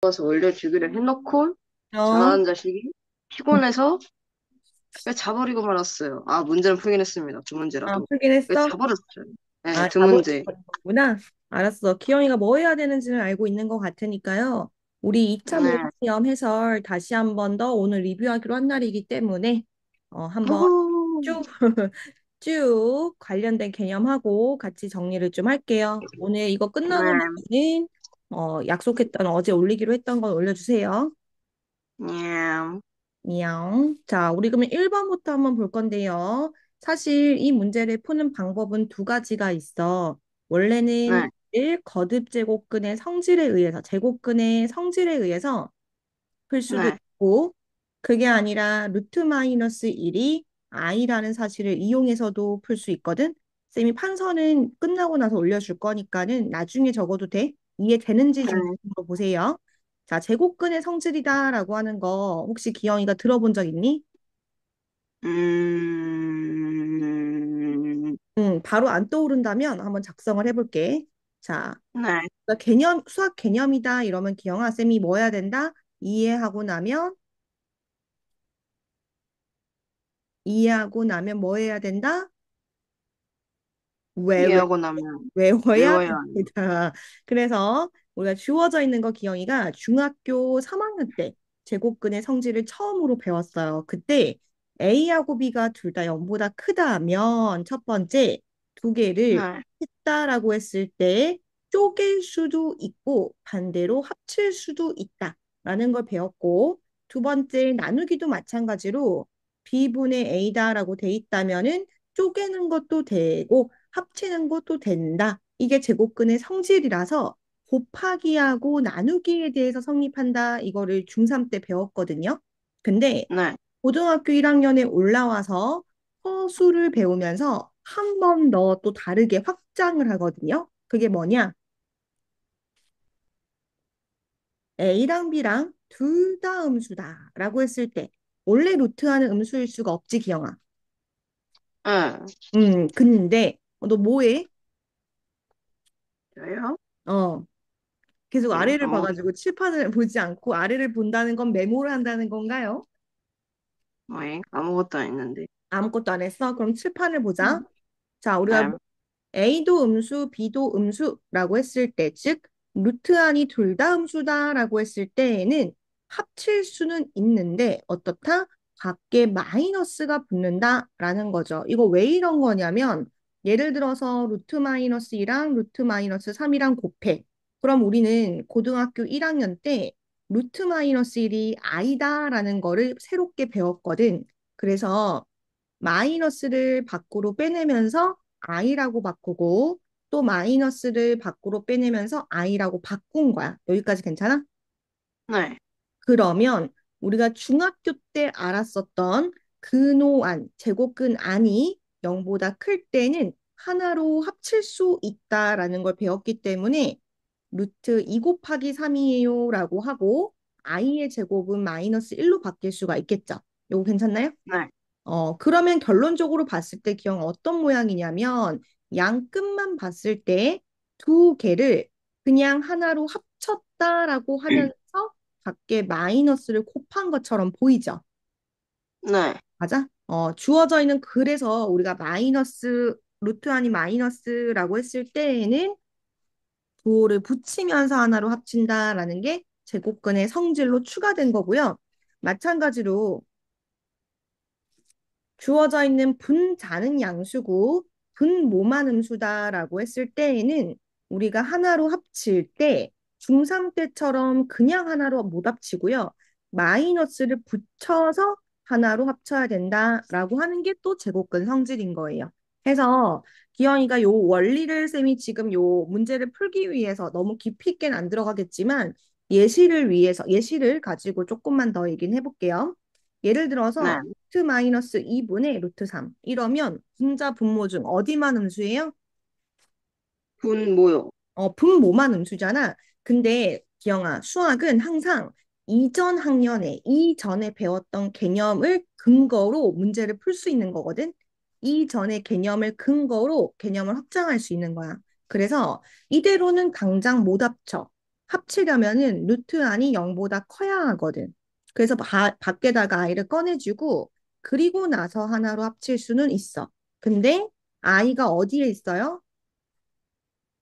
가서 올려주기로 해놓고 어, 잘하는 자식이 피곤해서 왜 자버리고 말았어요. 아, 문제는 풀긴 했습니다. 두 문제라도. 풀긴 왜 했어? 자버렸어요. 네, 아, 두 문제. 자본이구나. 알았어. 기영이가 뭐 해야 되는지는 알고 있는 것 같으니까요. 우리 2차 네. 모의시험 해설 다시 한 번 더 오늘 리뷰하기로 한 날이기 때문에 한번 오, 쭉, 쭉 관련된 개념하고 같이 정리를 좀 할게요. 오늘 이거 끝나고 네. 나면은 약속했던 어제 올리기로 했던 건 올려주세요. 예. 냥. 자, 우리 그러면 1번부터 한번 볼 건데요. 사실 이 문제를 푸는 방법은 두 가지가 있어. 원래는 네. 1, 거듭 제곱근의 성질에 의해서, 제곱근의 성질에 의해서 풀 수도 네. 있고, 그게 아니라 루트 마이너스 1이 i라는 사실을 이용해서도 풀 수 있거든. 쌤이 판서는 끝나고 나서 올려줄 거니까는 나중에 적어도 돼. 이해되는지 네. 중심으로 보세요. 자, 제곱근의 성질이다라고 하는 거 혹시 기영이가 들어본 적 있니? 바로 안 떠오른다면 한번 작성을 해볼게. 자, 네. 그러니까 수학 개념이다 이러면 기영아, 쌤이 뭐 해야 된다? 이해하고 나면, 이해하고 나면 뭐 해야 된다? 왜 이해하고 나면 외워야 외워야 하는. 됩니다. 그래서 우리가 주어져 있는 거 기영이가 중학교 3학년 때 제곱근의 성질을 처음으로 배웠어요. 그때 A하고 B가 둘 다 0보다 크다면 첫 번째 두 개를 네. 했다라고 했을 때 쪼갤 수도 있고 반대로 합칠 수도 있다라는 걸 배웠고 두 번째 나누기도 마찬가지로 B분의 A다라고 돼 있다면은 쪼개는 것도 되고 합치는 것도 된다. 이게 제곱근의 성질이라서 곱하기하고 나누기에 대해서 성립한다. 이거를 중3 때 배웠거든요. 근데 네. 고등학교 1학년에 올라와서 허수를 배우면서 한 번 더 또 다르게 확장을 하거든요. 그게 뭐냐? A랑 B랑 둘 다 음수다라고 했을 때 원래 루트하는 음수일 수가 없지, 기영아. 네. 근데 너 뭐해? 저요? 어, 계속 네. 아래를 아무, 봐가지고 칠판을 보지 않고 아래를 본다는 건 메모를 한다는 건가요? 네. 아무것도 안 했는데. 아무것도 안 했어? 그럼 칠판을 보자. 음. 자, 우리가 네. A도 음수, B도 음수라고 했을 때, 즉 루트 안이 둘 다 음수다라고 했을 때에는 합칠 수는 있는데 어떻다? 밖에 마이너스가 붙는다라는 거죠. 이거 왜 이런 거냐면 예를 들어서 루트 마이너스 2랑 루트 마이너스 3이랑 곱해. 그럼 우리는 고등학교 1학년 때 루트 마이너스 1이 i다라는 거를 새롭게 배웠거든. 그래서 마이너스를 밖으로 빼내면서 i라고 바꾸고 또 마이너스를 밖으로 빼내면서 i라고 바꾼 거야. 여기까지 괜찮아? 네. 그러면 우리가 중학교 때 알았었던 근호안, 제곱근 안이 0보다 클 때는 하나로 합칠 수 있다라는 걸 배웠기 때문에 루트 2 곱하기 3이에요 라고 하고 i의 제곱은 마이너스 1로 바뀔 수가 있겠죠. 요거 괜찮나요? 네. 그러면 결론적으로 봤을 때 기억 어떤 모양이냐면 양 끝만 봤을 때 두 개를 그냥 하나로 합쳤다라고 하면서 밖에 마이너스를 곱한 것처럼 보이죠. 네. 맞아? 주어져 있는 그래서 우리가 마이너스 루트 아니 마이너스라고 했을 때에는 부호를 붙이면서 하나로 합친다라는 게 제곱근의 성질로 추가된 거고요. 마찬가지로 주어져 있는 분자는 양수고 분모만 음수다라고 했을 때에는 우리가 하나로 합칠 때 중3 때처럼 그냥 하나로 못 합치고요. 마이너스를 붙여서 하나로 합쳐야 된다라고 하는 게 또 제곱근 성질인 거예요. 해서 기영이가 요 원리를 쌤이 지금 요 문제를 풀기 위해서 너무 깊이 있게는 안 들어가겠지만 예시를 위해서 예시를 가지고 조금만 더 얘기는 해볼게요. 예를 네. 들어서 루트 마이너스 2분의 루트 3 이러면 분자 분모 중 어디만 음수예요? 분모요. 분모만 음수잖아. 근데 기영아, 수학은 항상 이전 학년에 이전에 배웠던 개념을 근거로 문제를 풀 수 있는 거거든. 이전의 개념을 근거로 개념을 확장할 수 있는 거야. 그래서 이대로는 당장 못 합쳐. 합치려면은 루트 안이 0보다 커야 하거든. 그래서 밖에다가 i를 꺼내주고 그리고 나서 하나로 합칠 수는 있어. 근데 i가 어디에 있어요?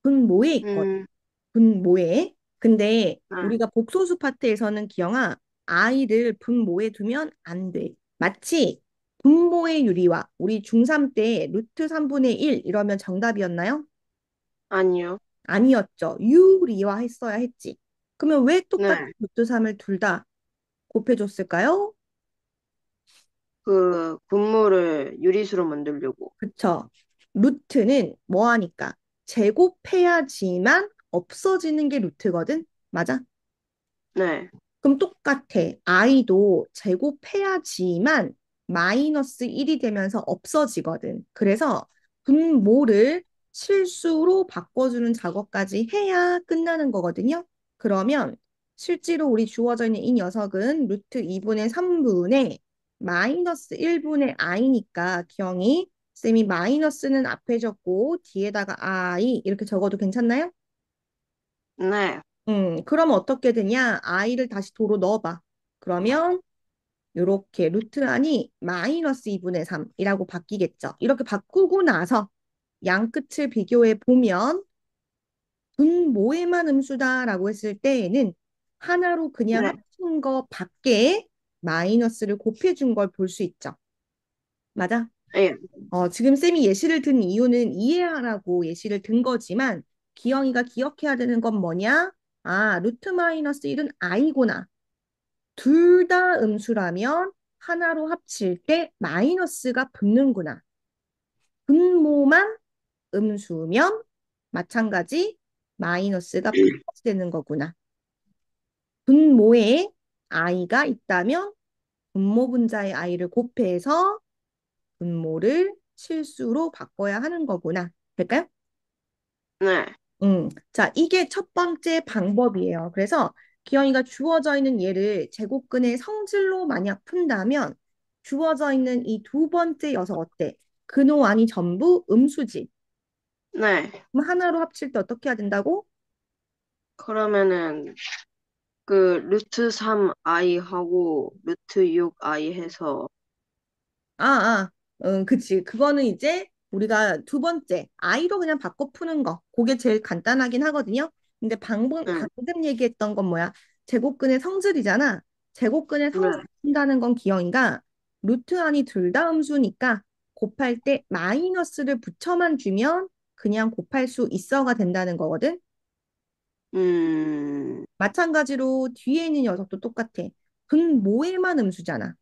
분모에 있거든. 음, 분모에. 근데 네, 우리가 복소수 파트에서는 기영아, i를 분모에 두면 안 돼. 마치 분모의 유리와 우리 중3 때 루트 3분의 1 이러면 정답이었나요? 아니요. 아니었죠. 유리화 했어야 했지. 그러면 왜 똑같은 네, 루트 3을 둘 다 곱해줬을까요? 그 분모를 유리수로 만들려고. 그쵸. 루트는 뭐 하니까? 제곱해야지만 없어지는 게 루트거든? 맞아? 네, 그럼 똑같아. i도 제곱해야지만 마이너스 1이 되면서 없어지거든. 그래서 분모를 실수로 바꿔주는 작업까지 해야 끝나는 거거든요. 그러면 실제로 우리 주어져 있는 이 녀석은 루트 2분의 3분의 마이너스 1분의 i니까 기영이 쌤이 마이너스는 앞에 적고 뒤에다가 i 이렇게 적어도 괜찮나요? 네, 그러면 어떻게 되냐? i를 다시 도로 넣어봐. 그러면 이렇게 루트 안이 마이너스 2분의 3이라고 바뀌겠죠. 이렇게 바꾸고 나서 양 끝을 비교해 보면 분모에만 음수다라고 했을 때에는 하나로 그냥 네, 합친 거 밖에 마이너스를 곱해준 걸 볼 수 있죠. 맞아? 예, 지금 쌤이 예시를 든 이유는 이해하라고 예시를 든 거지만 기영이가 기억해야 되는 건 뭐냐? 아, 루트 마이너스 1은 i구나. 둘 다 음수라면 하나로 합칠 때 마이너스가 붙는구나. 분모만 음수면 마찬가지 마이너스가 플러스 되는 거구나. 분모에 i가 있다면 분모 분자의 i를 곱해서 분모를 실수로 바꿔야 하는 거구나. 될까요? 네, 자, 이게 첫 번째 방법이에요. 그래서 기현이가 주어져 있는 얘를 제곱근의 성질로 만약 푼다면 주어져 있는 이 두 번째 녀석 어때? 근호 안이 전부 음수지. 네. 그럼 하나로 합칠 때 어떻게 해야 된다고? 그러면은 그 루트 3i 하고 루트 6i 해서 아, 그치. 그거는 이제 우리가 두 번째, i로 그냥 바꿔 푸는 거. 그게 제일 간단하긴 하거든요. 근데 네, 방금 얘기했던 건 뭐야? 제곱근의 성질이잖아. 제곱근의 네, 성질을 푼다는 건 기형이가 루트 안이 둘 다 음수니까 곱할 때 마이너스를 붙여만 주면 그냥 곱할 수 있어가 된다는 거거든. 음, 마찬가지로 뒤에 있는 녀석도 똑같아. 분모에만 음수잖아.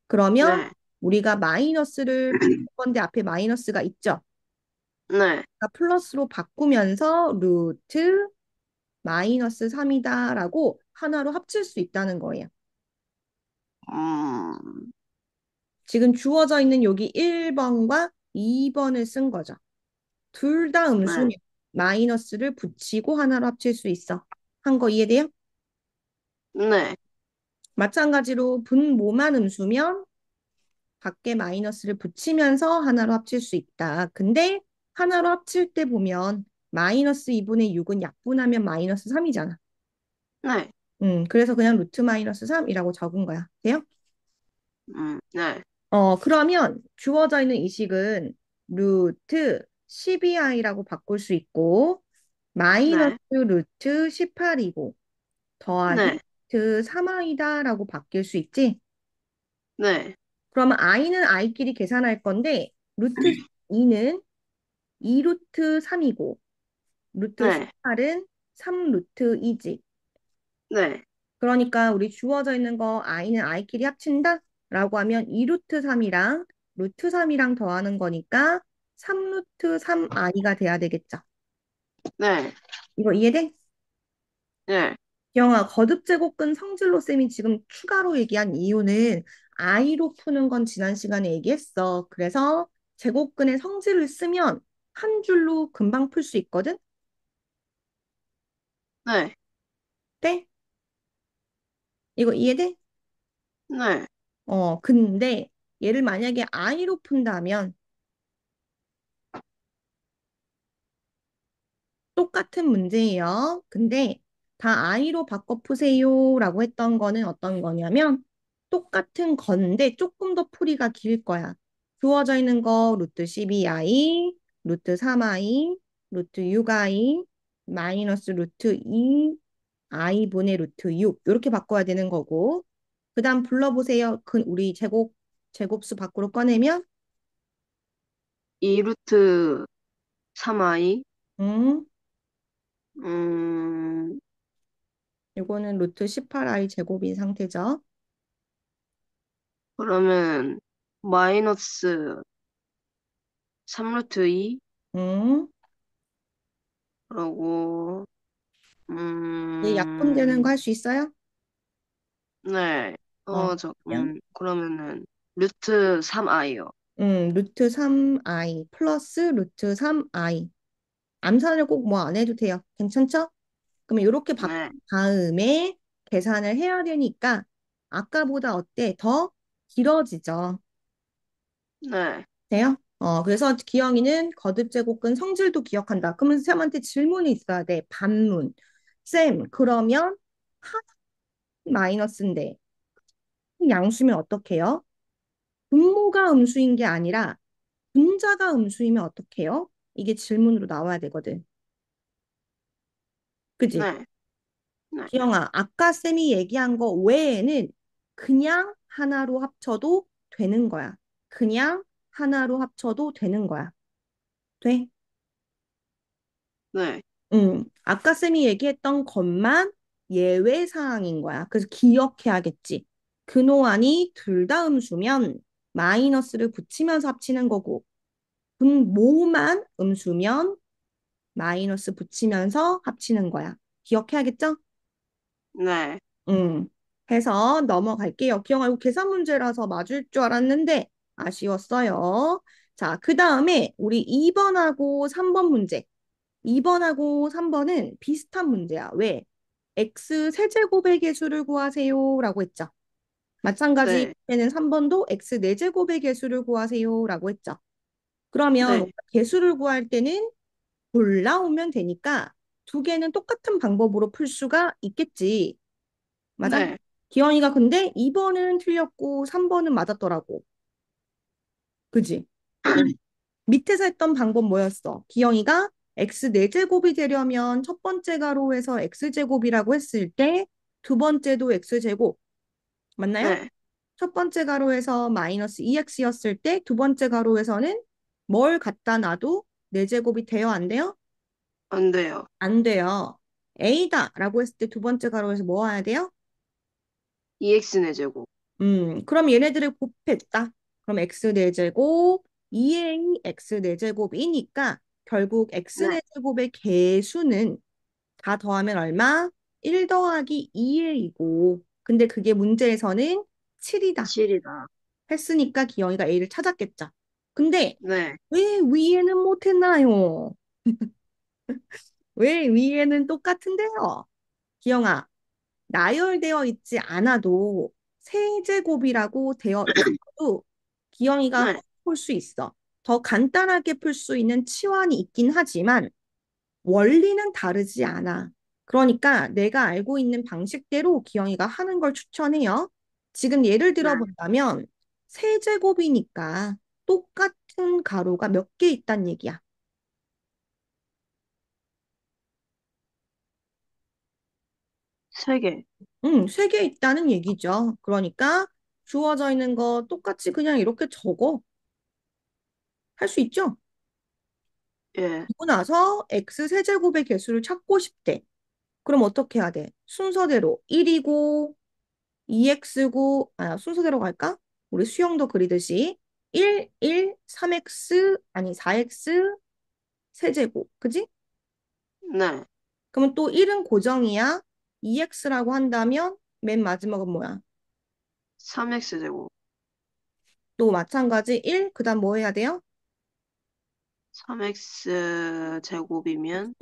그러면 네, 우리가 마이너스를 바꿀 건데 앞에 마이너스가 있죠. 네, 그러니까 플러스로 바꾸면서 루트 마이너스 3이다라고 하나로 합칠 수 있다는 거예요. 음, 지금 주어져 있는 여기 1번과 2번을 쓴 거죠. 둘 다 네, 음수면 마이너스를 붙이고 하나로 합칠 수 있어. 한 거 이해돼요? 네, 마찬가지로 분모만 음수면 밖에 마이너스를 붙이면서 하나로 합칠 수 있다. 근데 하나로 합칠 때 보면 마이너스 2분의 6은 약분하면 마이너스 3이잖아. 네, 그래서 그냥 루트 마이너스 3이라고 적은 거야. 돼요? 네, 그러면 주어져 있는 이 식은 루트 12i라고 바꿀 수 있고 마이너스 네, 루트 18이고 더하기 네, 루트 3i다라고 바뀔 수 있지? 네, 그러면 i는 i끼리 계산할 건데 루트 2는 2루트 3이고 루트 네, 18은 3루트 2지. 네, 그러니까 우리 주어져 있는 거 i는 i끼리 합친다? 라고 하면 2루트 3이랑 루트 3이랑 더하는 거니까 3루트 3i가 돼야 되겠죠. 네, 이거 이해돼? 네, 영아, 거듭제곱근 성질로 쌤이 지금 추가로 얘기한 이유는 i로 푸는 건 지난 시간에 얘기했어. 그래서 제곱근의 성질을 쓰면 한 줄로 금방 풀 수 있거든? 네, 네? 이거 이해돼? 네, 근데 얘를 만약에 i로 푼다면 똑같은 문제예요. 근데 다 i로 바꿔 푸세요라고 했던 거는 어떤 거냐면 똑같은 건데 조금 더 풀이가 길 거야. 주어져 있는 거 루트 12i, 루트 3i, 루트 6i, 마이너스 루트 2i분의 루트 6 이렇게 바꿔야 되는 거고 그 다음 불러보세요. 우리 제곱수 밖으로 꺼내면 2루트 3i, 음, 음, 요거는 루트 18i 제곱인 상태죠. 그러면 마이너스 3루트 2, 음, 그러고, 얘 약분되는 거 할 수 있어요? 네. 그냥 그러면은, 루트 3i요. 루트 3i 플러스 루트 3i. 암산을 꼭 뭐 안 해도 돼요. 괜찮죠? 그러면 이렇게 바꾼 네, 다음에 계산을 해야 되니까 아까보다 어때? 더 길어지죠. 네, 돼요? 그래서 기영이는 거듭제곱근 성질도 기억한다. 그러면 쌤한테 질문이 있어야 돼. 반문. 쌤, 그러면 한 마이너스인데 양수면 어떡해요? 분모가 음수인 게 아니라 분자가 음수이면 어떡해요? 이게 질문으로 나와야 되거든. 그지? 네, 네, 기영아, 아까 쌤이 얘기한 거 외에는 그냥 하나로 합쳐도 되는 거야. 그냥 하나로 합쳐도 되는 거야. 돼? 네, 아까 쌤이 얘기했던 것만 예외 사항인 거야. 그래서 기억해야겠지. 근호안이 둘 다 음수면 마이너스를 붙이면서 합치는 거고, 분모만 음수면 마이너스 붙이면서 합치는 거야. 기억해야겠죠? 네, 음. 해서 넘어갈게요. 기영아, 이거 계산 문제라서 맞을 줄 알았는데 아쉬웠어요. 자, 그 다음에 우리 2번하고 3번 문제. 2번하고 3번은 비슷한 문제야. 왜? x 세제곱의 개수를 구하세요. 라고 했죠. 마찬가지 네, 에는 3번도 x 네제곱의 개수를 구하세요. 라고 했죠. 그러면 네, 개수를 구할 때는 골라오면 되니까 두 개는 똑같은 방법으로 풀 수가 있겠지. 맞아? 네, 기영이가 근데 2번은 틀렸고 3번은 맞았더라고. 그지? 밑에서 했던 방법 뭐였어? 기영이가 x 4제곱이 되려면 첫 번째 가로에서 x제곱이라고 했을 때 두 번째도 x제곱. 맞나요? 네, 첫 번째 가로에서 마이너스 2x였을 때 두 번째 가로에서는 뭘 갖다 놔도 4제곱이 돼요? 안 돼요? 안 돼요. 안 돼요. a다 라고 했을 때 두 번째 가로에서 뭐 와야 돼요? 2x네 제곱. 그럼 얘네들을 곱했다. 그럼 x 4제곱, 2a x 4제곱이니까 결국 x 네, 4제곱의 개수는 다 더하면 얼마? 1 더하기 2a이고 근데 그게 문제에서는 7이다. 7이다. 했으니까 기영이가 a를 찾았겠죠. 근데 네, 왜 위에는 못했나요? 왜 위에는 똑같은데요? 기영아, 나열되어 있지 않아도 세제곱이라고 되어 있어도 기영이가 네, 풀 수 있어. 더 간단하게 풀 수 있는 치환이 있긴 하지만 원리는 다르지 않아. 그러니까 내가 알고 있는 방식대로 기영이가 하는 걸 추천해요. 지금 예를 네. 들어본다면 세제곱이니까 똑같은 가로가 몇 개 있단 얘기야. 3개. 세 개 있다는 얘기죠. 그러니까 주어져 있는 거 똑같이 그냥 이렇게 적어. 할 수 있죠? 예, 그리고 나서 x 세제곱의 개수를 찾고 싶대. 그럼 어떻게 해야 돼? 순서대로 1이고 2x고 순서대로 갈까? 우리 수영도 그리듯이 1, 1, 3x 아니 4x 세제곱. 그지? 네. 그러면 또 1은 고정이야. 2x라고 한다면 맨 마지막은 뭐야? 3x 제곱. 또 마찬가지 1, 그다음 뭐 해야 돼요? 3x 제곱이면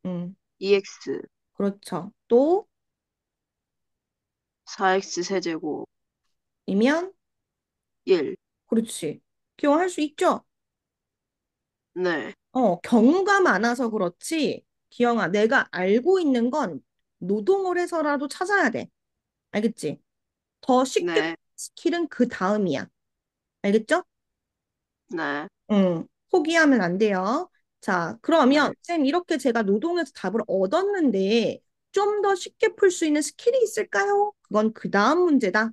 음, 2x. 그렇죠. 또 4x 세제곱. 이면 1. 그렇지. 기억할 수 있죠? 네, 경우가 많아서 그렇지. 기영아, 내가 알고 있는 건 노동을 해서라도 찾아야 돼. 알겠지? 더 쉽게 네, 스킬은 그 다음이야. 알겠죠? 네, 포기하면 안 돼요. 자, 그러면 네, 쌤 이렇게 제가 노동에서 답을 얻었는데 좀 더 쉽게 풀 수 있는 스킬이 있을까요? 그건 그 다음 문제다.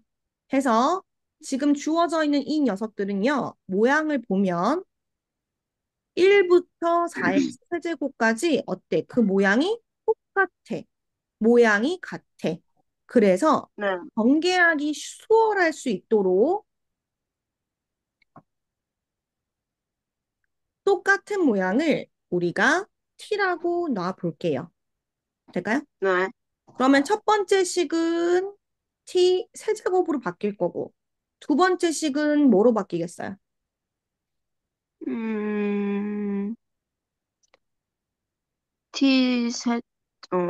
해서 지금 주어져 있는 이 녀석들은요, 모양을 보면 1부터 4x 세제곱까지 어때? 그 모양이 똑같아. 모양이 같아. 그래서 네, 전개하기 수월할 수 있도록 똑같은 모양을 우리가 t라고 놔 볼게요. 될까요? 네. 그러면 첫 번째 식은 t 세제곱으로 바뀔 거고 두 번째 식은 뭐로 바뀌겠어요? 음, T 셋,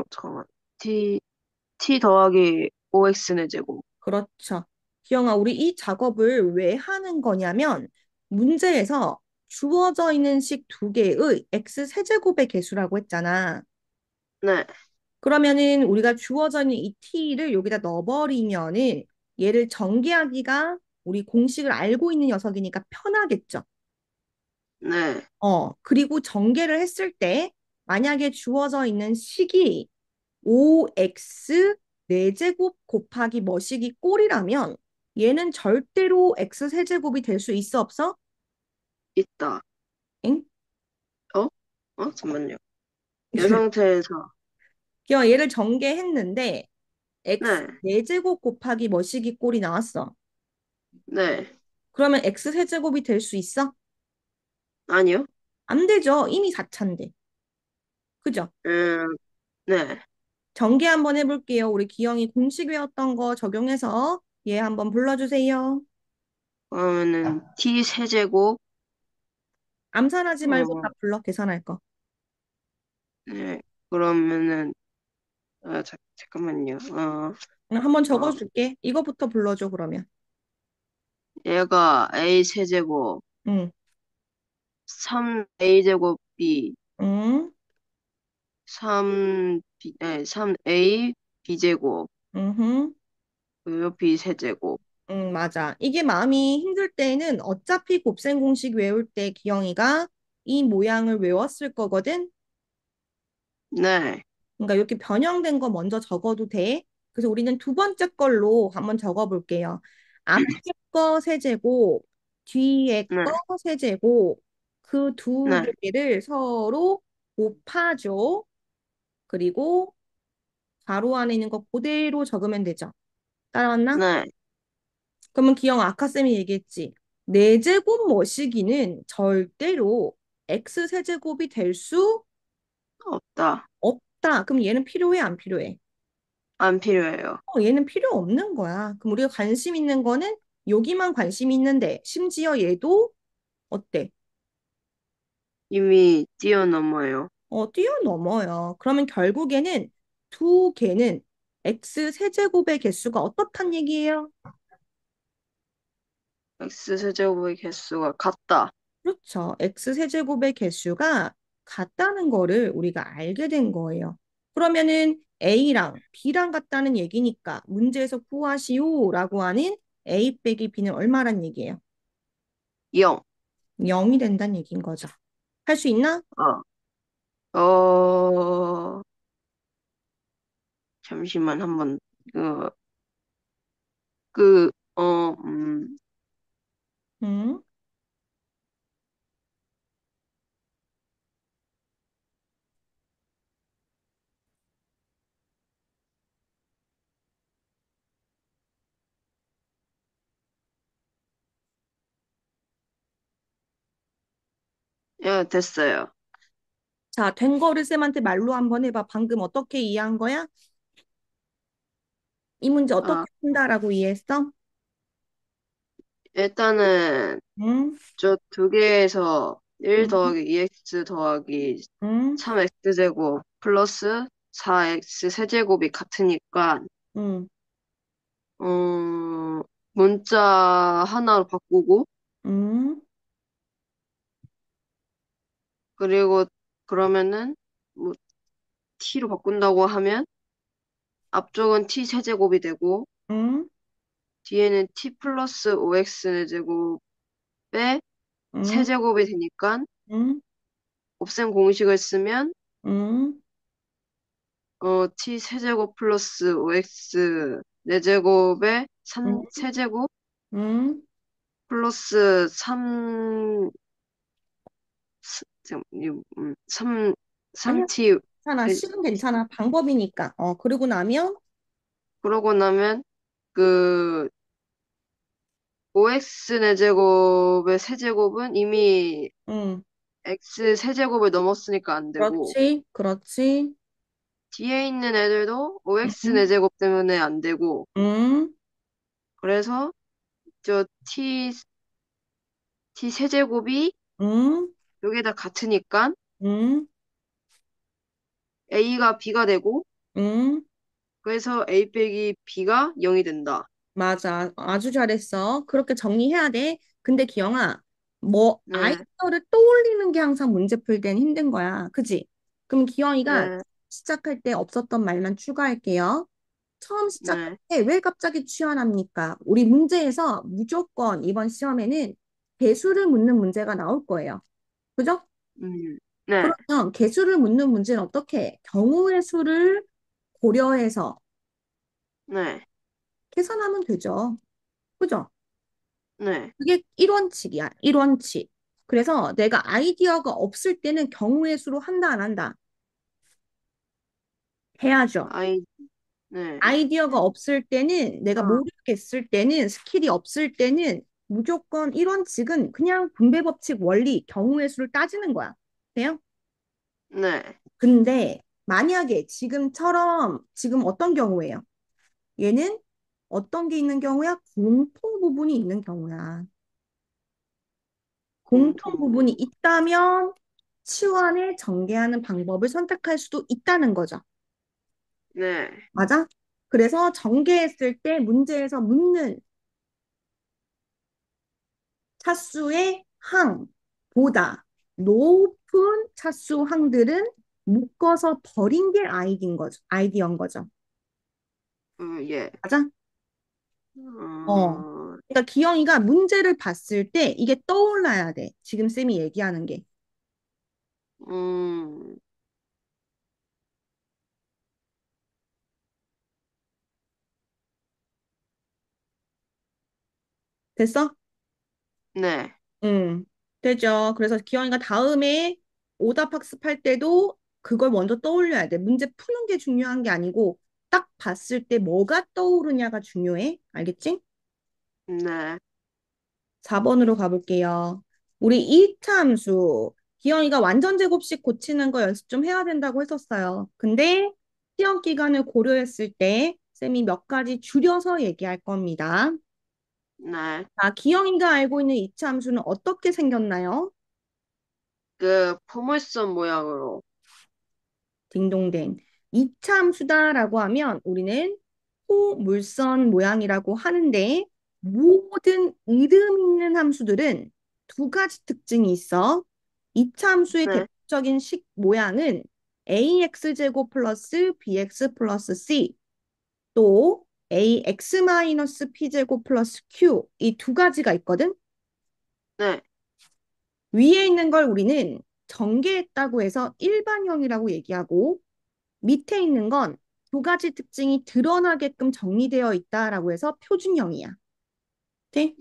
잠깐만. T 더하기 5X는 제곱. 그렇죠. 기영아, 우리 이 작업을 왜 하는 거냐면 문제에서 주어져 있는 식 두 개의 x 세제곱의 개수라고 했잖아. 네, 그러면은 우리가 주어져 있는 이 t를 여기다 넣어버리면은 얘를 전개하기가 우리 공식을 알고 있는 녀석이니까 편하겠죠. 네, 그리고 전개를 했을 때 만약에 주어져 있는 식이 5x 4제곱 곱하기 뭐식이 꼴이라면 얘는 절대로 x 세제곱이 될 수 있어 없어? 있다. 엥? 어? 잠깐만요. 이 상태에서, 그냥 얘를 전개했는데 x 네, 4제곱 곱하기 뭐식이 꼴이 나왔어. 네, 그러면 x 세제곱이 될 수 있어? 아니요. 안 되죠. 이미 4차인데. 그죠? 음, 네. 전개 한번 해볼게요. 우리 기영이 공식 외웠던 거 적용해서 얘 한번 불러주세요. 그러면은 T 세제곱, 암산하지 말고 다 어, 불러 계산할 거. 네. 그러면은, 잠깐만요. 한번 어, 적어줄게. 이거부터 불러줘 그러면. 얘가 A 세제곱, 응, 3A 제곱 B, 응, 3A B제곱, 응, 그리고 B 세제곱. 응, 맞아. 이게 마음이 힘들 때는 어차피 곱셈 공식 외울 때 기영이가 이 모양을 외웠을 거거든. 네, 그러니까 이렇게 변형된 거 먼저 적어도 돼. 그래서 우리는 두 번째 걸로 한번 적어볼게요. 앞에 거 세제곱, 뒤에 네, 거 세제곱, 그 두 네, 개를 서로 곱하죠. 그리고 가로 안에 있는 거 그대로 적으면 되죠. 따라왔나? 네. 그러면 기영 아까 쌤이 얘기했지. 네제곱 머시기는 절대로 x 세제곱이 될 수 없다. 없다. 그럼 얘는 필요해, 안 필요해? 안 필요해요. 얘는 필요 없는 거야. 그럼 우리가 관심 있는 거는 여기만 관심 있는데 심지어 얘도 어때? 이미 뛰어넘어요. 뛰어넘어요. 그러면 결국에는 두 개는 x 세제곱의 개수가 어떻단 얘기예요? X 세제곱의 개수가 같다. 그렇죠. x 세제곱의 개수가 같다는 거를 우리가 알게 된 거예요. 그러면은 a랑 b랑 같다는 얘기니까 문제에서 구하시오라고 하는 a 빼기 b는 얼마란 얘기예요? 0. 0이 된다는 얘기인 거죠. 할 수 있나? 어, 어, 잠시만 한번, 그, 그, 어, 음, 응? 예, 됐어요. 자, 된 거를 쌤한테 말로 한번 해봐. 방금 어떻게 이해한 거야? 이 문제 어떻게 아, 푼다라고 이해했어? 일단은, 응? 저 두 개에서 1 응? 더하기 2x 더하기 응? 3x제곱 플러스 4x 세제곱이 같으니까, 응? 어, 문자 하나로 바꾸고, 응? 그리고 그러면은, 뭐, t로 바꾼다고 하면, 앞쪽은 t 세제곱이 되고 응, 뒤에는 t 플러스 5x 제곱의 응, 세제곱이 되니까 응, 곱셈 공식을 쓰면 응, t 세제곱 플러스 5x 4제곱의 응, 3 세제곱 응. 플러스 3 3 아니야, 3t 괜찮아. 시간 괜찮아. 방법이니까. 그러고 나면, 그러고 나면 그 5x 4제곱의 세제곱은 이미 응, x 세제곱을 넘었으니까 안 되고 그렇지, 그렇지. 뒤에 있는 애들도 5x 응, 4제곱 때문에 안 되고 응, 그래서 저 t 세제곱이 응, 여기다 같으니까 응, a가 b가 되고 응. 그래서 a 빼기 b가 0이 된다. 맞아. 아주 잘했어. 그렇게 정리해야 돼. 근데 기영아, 뭐, 네, 아이디어를 떠올리는 게 항상 문제 풀 때는 힘든 거야. 그지? 그럼 기영이가 네, 시작할 때 없었던 말만 추가할게요. 처음 시작할 네, 때 왜 갑자기 취한합니까? 우리 문제에서 무조건 이번 시험에는 개수를 묻는 문제가 나올 거예요. 그죠? 음, 네, 그러면 개수를 묻는 문제는 어떻게 해? 경우의 수를 고려해서 네, 계산하면 되죠. 그죠? 네. 그게 1원칙이야. 1원칙. 그래서 내가 아이디어가 없을 때는 경우의 수로 한다, 안 한다? 해야죠. 아이, 네, 아이디어가 없을 때는 내가 아, 모르겠을 때는 스킬이 없을 때는 무조건 1원칙은 그냥 분배법칙 원리 경우의 수를 따지는 거야. 돼요? 네. 근데 만약에 지금처럼 지금 어떤 경우예요? 얘는 어떤 게 있는 경우야? 공통 부분이 있는 경우야. 공통 공통 부분이 부분. 있다면 치환에 전개하는 방법을 선택할 수도 있다는 거죠. 네, 맞아? 그래서 전개했을 때 문제에서 묻는 차수의 항보다 높은 차수 항들은 묶어서 버린 게 아이디어인 거죠. 예. 맞아? 어. 어, 그러니까 기영이가 문제를 봤을 때 이게 떠올라야 돼. 지금 쌤이 얘기하는 게. 음, 됐어? 네, 되죠. 그래서 기영이가 다음에 오답 학습할 때도 그걸 먼저 떠올려야 돼. 문제 푸는 게 중요한 게 아니고 딱 봤을 때 뭐가 떠오르냐가 중요해. 알겠지? 네, 4번으로 가볼게요. 우리 이차 함수. 기영이가 완전 제곱식 고치는 거 연습 좀 해야 된다고 했었어요. 근데 시험 기간을 고려했을 때 쌤이 몇 가지 줄여서 얘기할 겁니다. 네. 자, 기영이가 알고 있는 이차 함수는 어떻게 생겼나요? 그 포물선 모양으로. 딩동댕. 이차함수다라고 하면 우리는 호물선 모양이라고 하는데 모든 이름 있는 함수들은 두 가지 특징이 있어. 이차함수의 네, 대표적인 식 모양은 ax 제곱 플러스 bx 플러스 c 또 ax 마이너스 p제곱 플러스 q 이 두 가지가 있거든. 네. 위에 있는 걸 우리는 전개했다고 해서 일반형이라고 얘기하고 밑에 있는 건 두 가지 특징이 드러나게끔 정리되어 있다라고 해서 표준형이야. 네?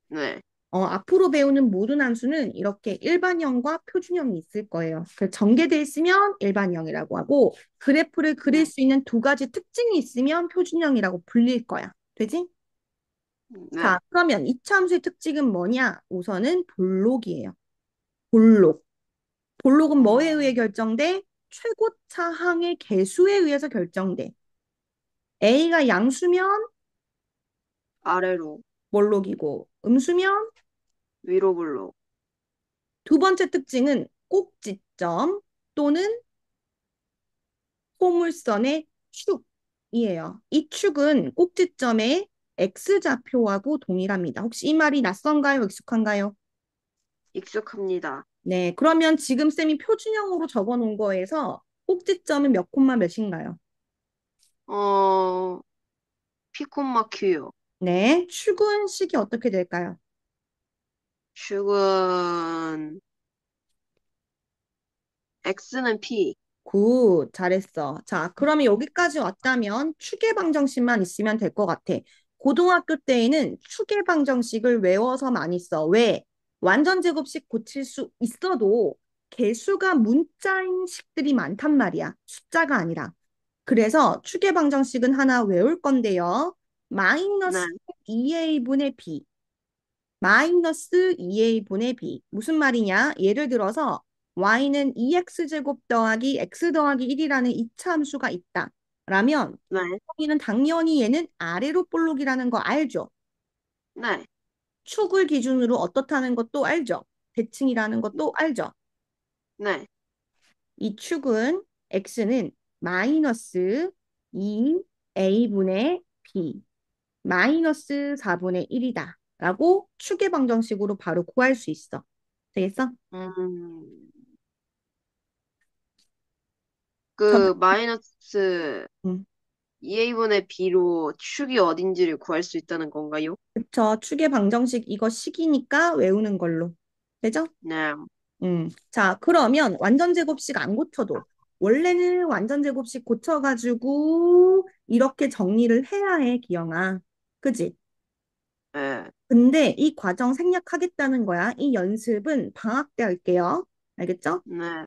네, 앞으로 배우는 모든 함수는 이렇게 일반형과 표준형이 있을 거예요. 그 전개돼 있으면 일반형이라고 하고 그래프를 그릴 네, 수 있는 두 가지 특징이 있으면 표준형이라고 불릴 거야. 되지? 자, 네. 그러면 이차 함수의 특징은 뭐냐? 우선은 볼록이에요. 볼록. 볼록은 뭐에 의해 음, 결정돼? 최고차 항의 개수에 의해서 결정돼. A가 양수면 아래로, 몰록이고 음수면 위로 블록. 두 번째 특징은 꼭지점 또는 포물선의 축이에요. 이 축은 꼭지점의 X좌표하고 동일합니다. 혹시 이 말이 낯선가요? 익숙한가요? 익숙합니다. 네, 그러면 지금 쌤이 표준형으로 적어 놓은 거에서 꼭지점은 몇 콤마 몇인가요? 어, 피콤마 큐요. 네, 출근식이 어떻게 될까요? 출근, X는 P. 굿, 잘했어. 자, 그러면 여기까지 왔다면 추계방정식만 있으면 될 것 같아. 고등학교 때에는 추계방정식을 외워서 많이 써. 왜? 완전제곱식 고칠 수 있어도 개수가 문자인 식들이 많단 말이야. 숫자가 아니라. 그래서 추계방정식은 하나 외울 건데요. 네, 마이너스 2a분의 b. 마이너스 2a분의 b. 무슨 말이냐? 예를 들어서 y는 2x제곱 더하기 x 더하기 1이라는 이차 함수가 있다. 라면 네, 여기는 당연히 얘는 아래로 볼록이라는 거 알죠? 네, 축을 기준으로 어떻다는 것도 알죠? 대칭이라는 것도 알죠? 네. 이 축은 x는 마이너스 2a분의 b 마이너스 4분의 1이다. 라고 추계 방정식으로 바로 구할 수 있어. 되겠어? 음, 전, 그, 마이너스 음, 2a분의 b로 축이 어딘지를 구할 수 있다는 건가요? 그쵸. 추계 방정식 이거 식이니까 외우는 걸로. 되죠? 네, 자, 그러면 완전제곱식 안 고쳐도 원래는 완전제곱식 고쳐가지고 이렇게 정리를 해야 해, 기영아. 그지? 네, 근데 이 과정 생략하겠다는 거야. 이 연습은 방학 때 할게요. 알겠죠? 네,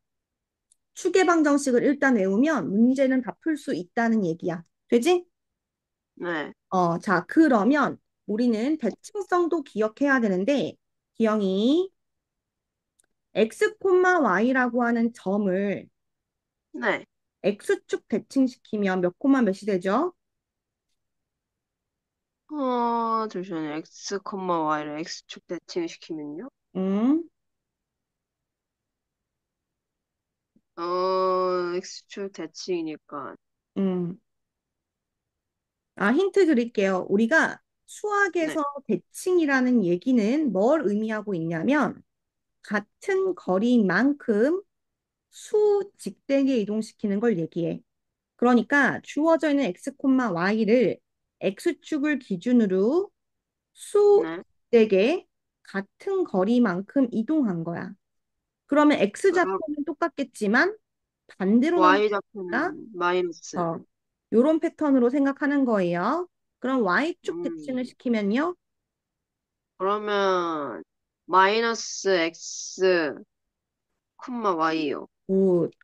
추계 방정식을 일단 외우면 문제는 다 풀 수 있다는 얘기야. 되지? 네, 자, 그러면 우리는 대칭성도 기억해야 되는데, 기영이 x, y라고 하는 점을 네. x축 대칭시키면 몇 콤마 몇이 되죠? 잠시만요. x, y를 x축 대칭시키면요? 음, x축 대칭이니까. 음. 아, 힌트 드릴게요. 우리가 네, 수학에서 대칭이라는 얘기는 뭘 의미하고 있냐면, 같은 거리만큼 수 직대게 이동시키는 걸 얘기해. 그러니까 주어져 있는 x, y를 x축을 기준으로 수 네. 직대게 같은 거리만큼 이동한 거야. 그러면 x 그럼 좌표는 똑같겠지만 반대로 y 넘어가 좌표는 마이너스. 요런 패턴으로 생각하는 거예요. 그럼 y축 대칭을 음, 시키면요. 그러면 마이너스 x, y요.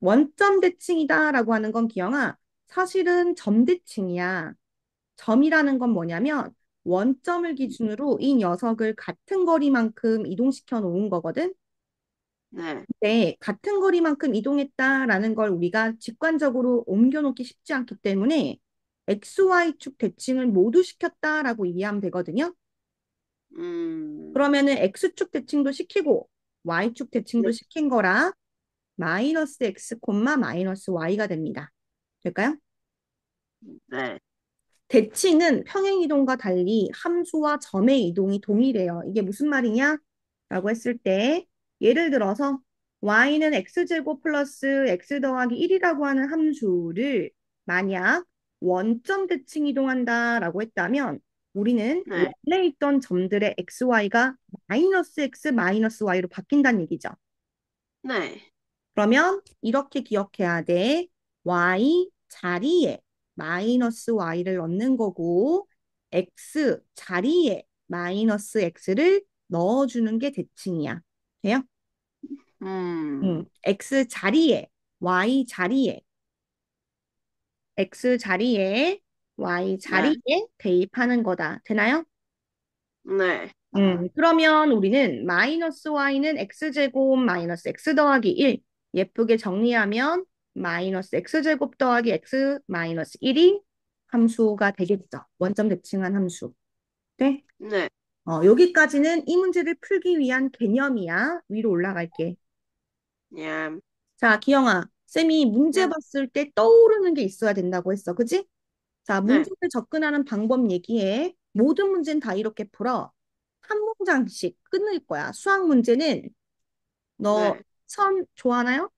원점 대칭이다라고 하는 건 기영아, 사실은 점 대칭이야. 점이라는 건 뭐냐면 원점을 기준으로 이 녀석을 같은 거리만큼 이동시켜 놓은 거거든. 네, 근데 같은 거리만큼 이동했다라는 걸 우리가 직관적으로 옮겨놓기 쉽지 않기 때문에 XY축 대칭을 모두 시켰다라고 이해하면 되거든요. 음, 그러면은 X축 대칭도 시키고 Y축 네, 대칭도 시킨 거라 마이너스 X, 마이너스 Y가 됩니다. 될까요? 네, 대칭은 평행이동과 달리 함수와 점의 이동이 동일해요. 이게 무슨 말이냐? 라고 했을 때 예를 들어서 y는 x제곱 플러스 x 더하기 1이라고 하는 함수를 만약 원점 대칭 이동한다 라고 했다면 우리는 네, 원래 있던 점들의 xy가 마이너스 x 마이너스 y로 바뀐다는 얘기죠. 네, 그러면 이렇게 기억해야 돼. y 자리에 마이너스 y를 넣는 거고 x 자리에 마이너스 x를 넣어주는 게 대칭이야. 돼요? x 자리에 y 자리에 x 자리에 y 네, 자리에 대입하는 거다. 되나요? 네, 그러면 우리는 마이너스 y는 x제곱 마이너스 x 더하기 1 예쁘게 정리하면 마이너스 x제곱 더하기 x 마이너스 1이 함수가 되겠죠. 원점 대칭한 함수. 네? 네, 여기까지는 이 문제를 풀기 위한 개념이야. 위로 올라갈게. 예, 자, 기영아, 쌤이 문제 네, 봤을 때 떠오르는 게 있어야 된다고 했어. 그지? 자, 네, 문제를 접근하는 방법 얘기해. 모든 문제는 다 이렇게 풀어. 한 문장씩 끊을 거야. 수학 문제는 너 네. 선 좋아하나요?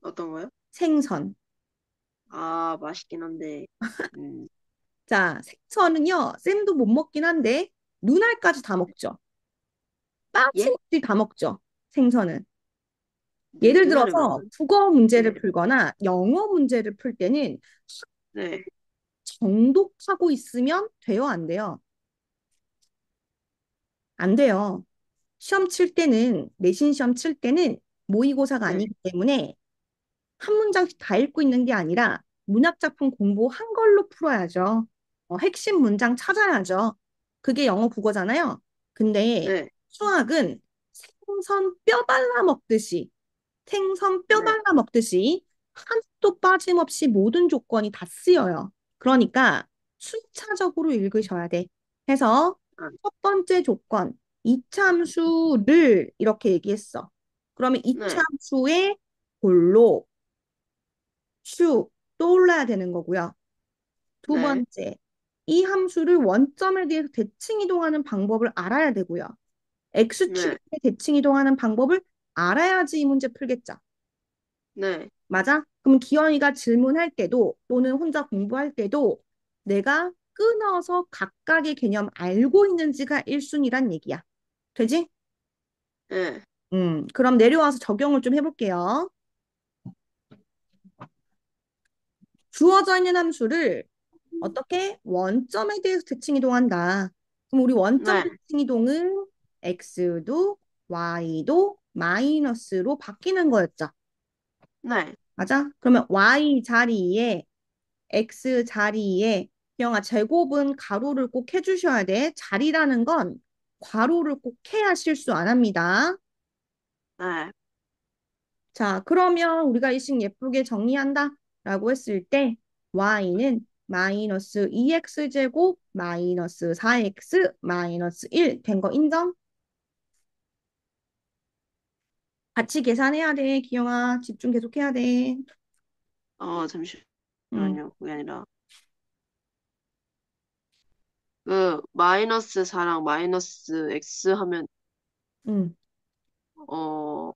어떤 거요? 생선. 아, 맛있긴 한데. 음, 자, 생선은요, 쌤도 못 먹긴 한데, 눈알까지 다 먹죠. 예? 빠짐없이 다 먹죠. 생선은. 예를 눈알이 들어서 뭐라고요? 국어 문제를 네, 풀거나 영어 문제를 풀 때는 네, 정독하고 있으면 돼요, 안 돼요? 안 돼요. 시험 칠 때는, 내신 시험 칠 때는 모의고사가 네, 아니기 때문에 한 문장씩 다 읽고 있는 게 아니라 문학작품 공부한 걸로 풀어야죠. 핵심 문장 찾아야죠. 그게 영어 국어잖아요. 근데 네, 수학은 생선 뼈 발라 먹듯이, 생선 뼈 네, 발라 먹듯이 하나도 빠짐없이 모든 조건이 다 쓰여요. 그러니까 순차적으로 읽으셔야 돼. 해서 아, 첫 번째 조건, 이참수를 이렇게 얘기했어. 그러면 네, 이참수의 골로 슈 떠올라야 되는 거고요. 두 네, 번째, 이 함수를 원점에 대해서 대칭 이동하는 방법을 알아야 되고요. x축에 네, 대해 대칭 이동하는 방법을 알아야지 이 문제 풀겠죠. 네, 맞아? 그럼 기현이가 질문할 때도 또는 혼자 공부할 때도 내가 끊어서 각각의 개념 알고 있는지가 1순위란 얘기야. 되지? 네, 그럼 내려와서 적용을 좀 해볼게요. 주어져 있는 함수를 어떻게? 원점에 대해서 대칭 이동한다. 그럼 우리 원점 네, 대칭 이동은 x도 y도 마이너스로 바뀌는 거였죠. 네, 맞아? 그러면 y 자리에 x 자리에 영아 제곱은 가로를 꼭 해주셔야 돼. 자리라는 건 괄호를 꼭 해야 실수 안 합니다. 네, 자, 그러면 우리가 이 식 예쁘게 정리한다 라고 했을 때 y는 마이너스 2x 제곱 마이너스 4x 마이너스 1 된 거 인정? 같이 계산해야 돼, 기영아. 집중 계속 해야 돼. 응, 잠시만요. 그게 아니라, 그, 마이너스 4랑 마이너스 x 하면, 응, 어,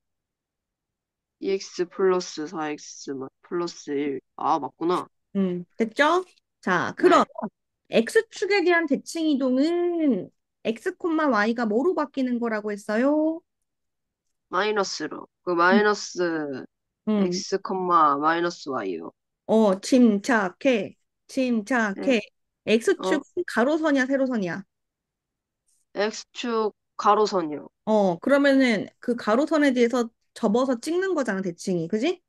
2x 플러스 4x 플러스 1. 아, 맞구나. 응. 됐죠? 자, 그럼 네, x축에 대한 대칭 이동은 x, y가 뭐로 바뀌는 거라고 했어요? 마이너스로. 그 응, 마이너스 응. x, 마이너스 y요. 침착해. 네, 침착해. 어, x축은 가로선이야, 세로선이야? x축 가로선이요. 그러면은 그 가로선에 대해서 접어서 찍는 거잖아, 대칭이. 그지?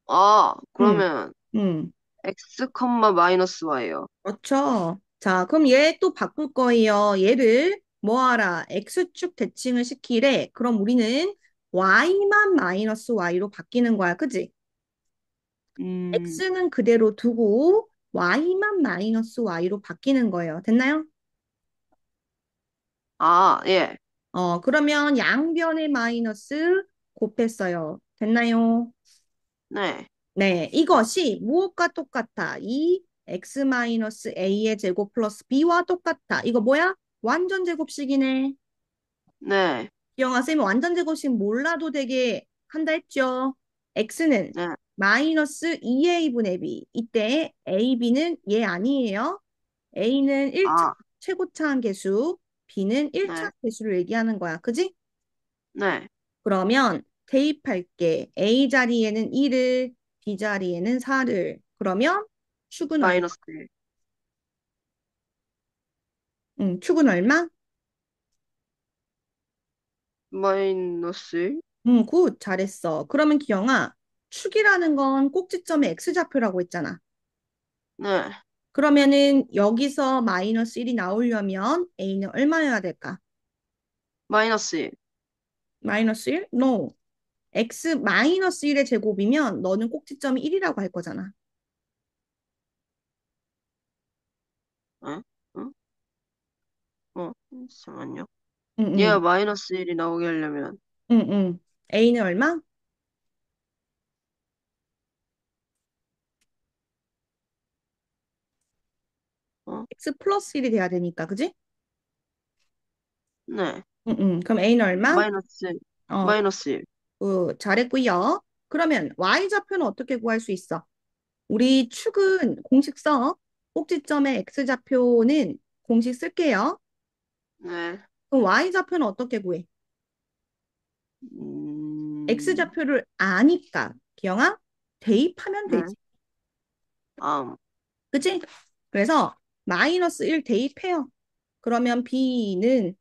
아, 응, 그러면 응. x, 마이너스 y요. 그렇죠. 자, 그럼 얘 또 바꿀 거예요. 얘를 뭐하라? x축 대칭을 시키래. 그럼 우리는 y만 마이너스 y로 바뀌는 거야. 그지? 음, x는 그대로 두고 y만 마이너스 y로 바뀌는 거예요. 됐나요? 아, 예. 그러면 양변의 마이너스 곱했어요. 됐나요? 네, 네, 이것이 무엇과 똑같아? 이 x-a의 제곱 플러스 b와 똑같아. 이거 뭐야? 완전 제곱식이네. 네, 기영아, 쌤이 완전 제곱식 몰라도 되게 한다 했죠? x는 네. 마이너스 2a분의 b. 이때 a, b는 얘 아니에요. a는 1차 아, 최고차항 계수, b는 1차 네, 계수를 얘기하는 거야. 그지? 네. 그러면 대입할게. A 자리에는 1을, B 자리에는 4를. 그러면 축은 얼마? 마이너스 1. 축은 얼마? 마이너스 1? 굿, 잘했어. 그러면 기영아, 축이라는 건 꼭지점에 X좌표라고 했잖아. 네, 그러면은 여기서 마이너스 1이 나오려면 A는 얼마여야 될까? 마이너스 1. 마이너스 1? No. X 마이너스 1의 제곱이면 너는 꼭지점이 1이라고 할 거잖아. 어? 어? 잠깐만요. 응, 응, 얘가 마이너스 1이 나오게 하려면, 응, 응. A는 얼마? 어? X 플러스 1이 돼야 되니까, 그지? 네. 응, 응. 그럼 A는 얼마? 마이너스 1. 어, 마이너스 1. 잘했고요. 그러면 Y좌표는 어떻게 구할 수 있어? 우리 축은 공식 써. 꼭지점의 x좌표는 공식 쓸게요. 네. 그럼 y좌표는 어떻게 구해? 음, x좌표를 아니까 기영아 대입하면 네. 되지. 아, 그치? 그래서 마이너스 1 대입해요. 그러면 b는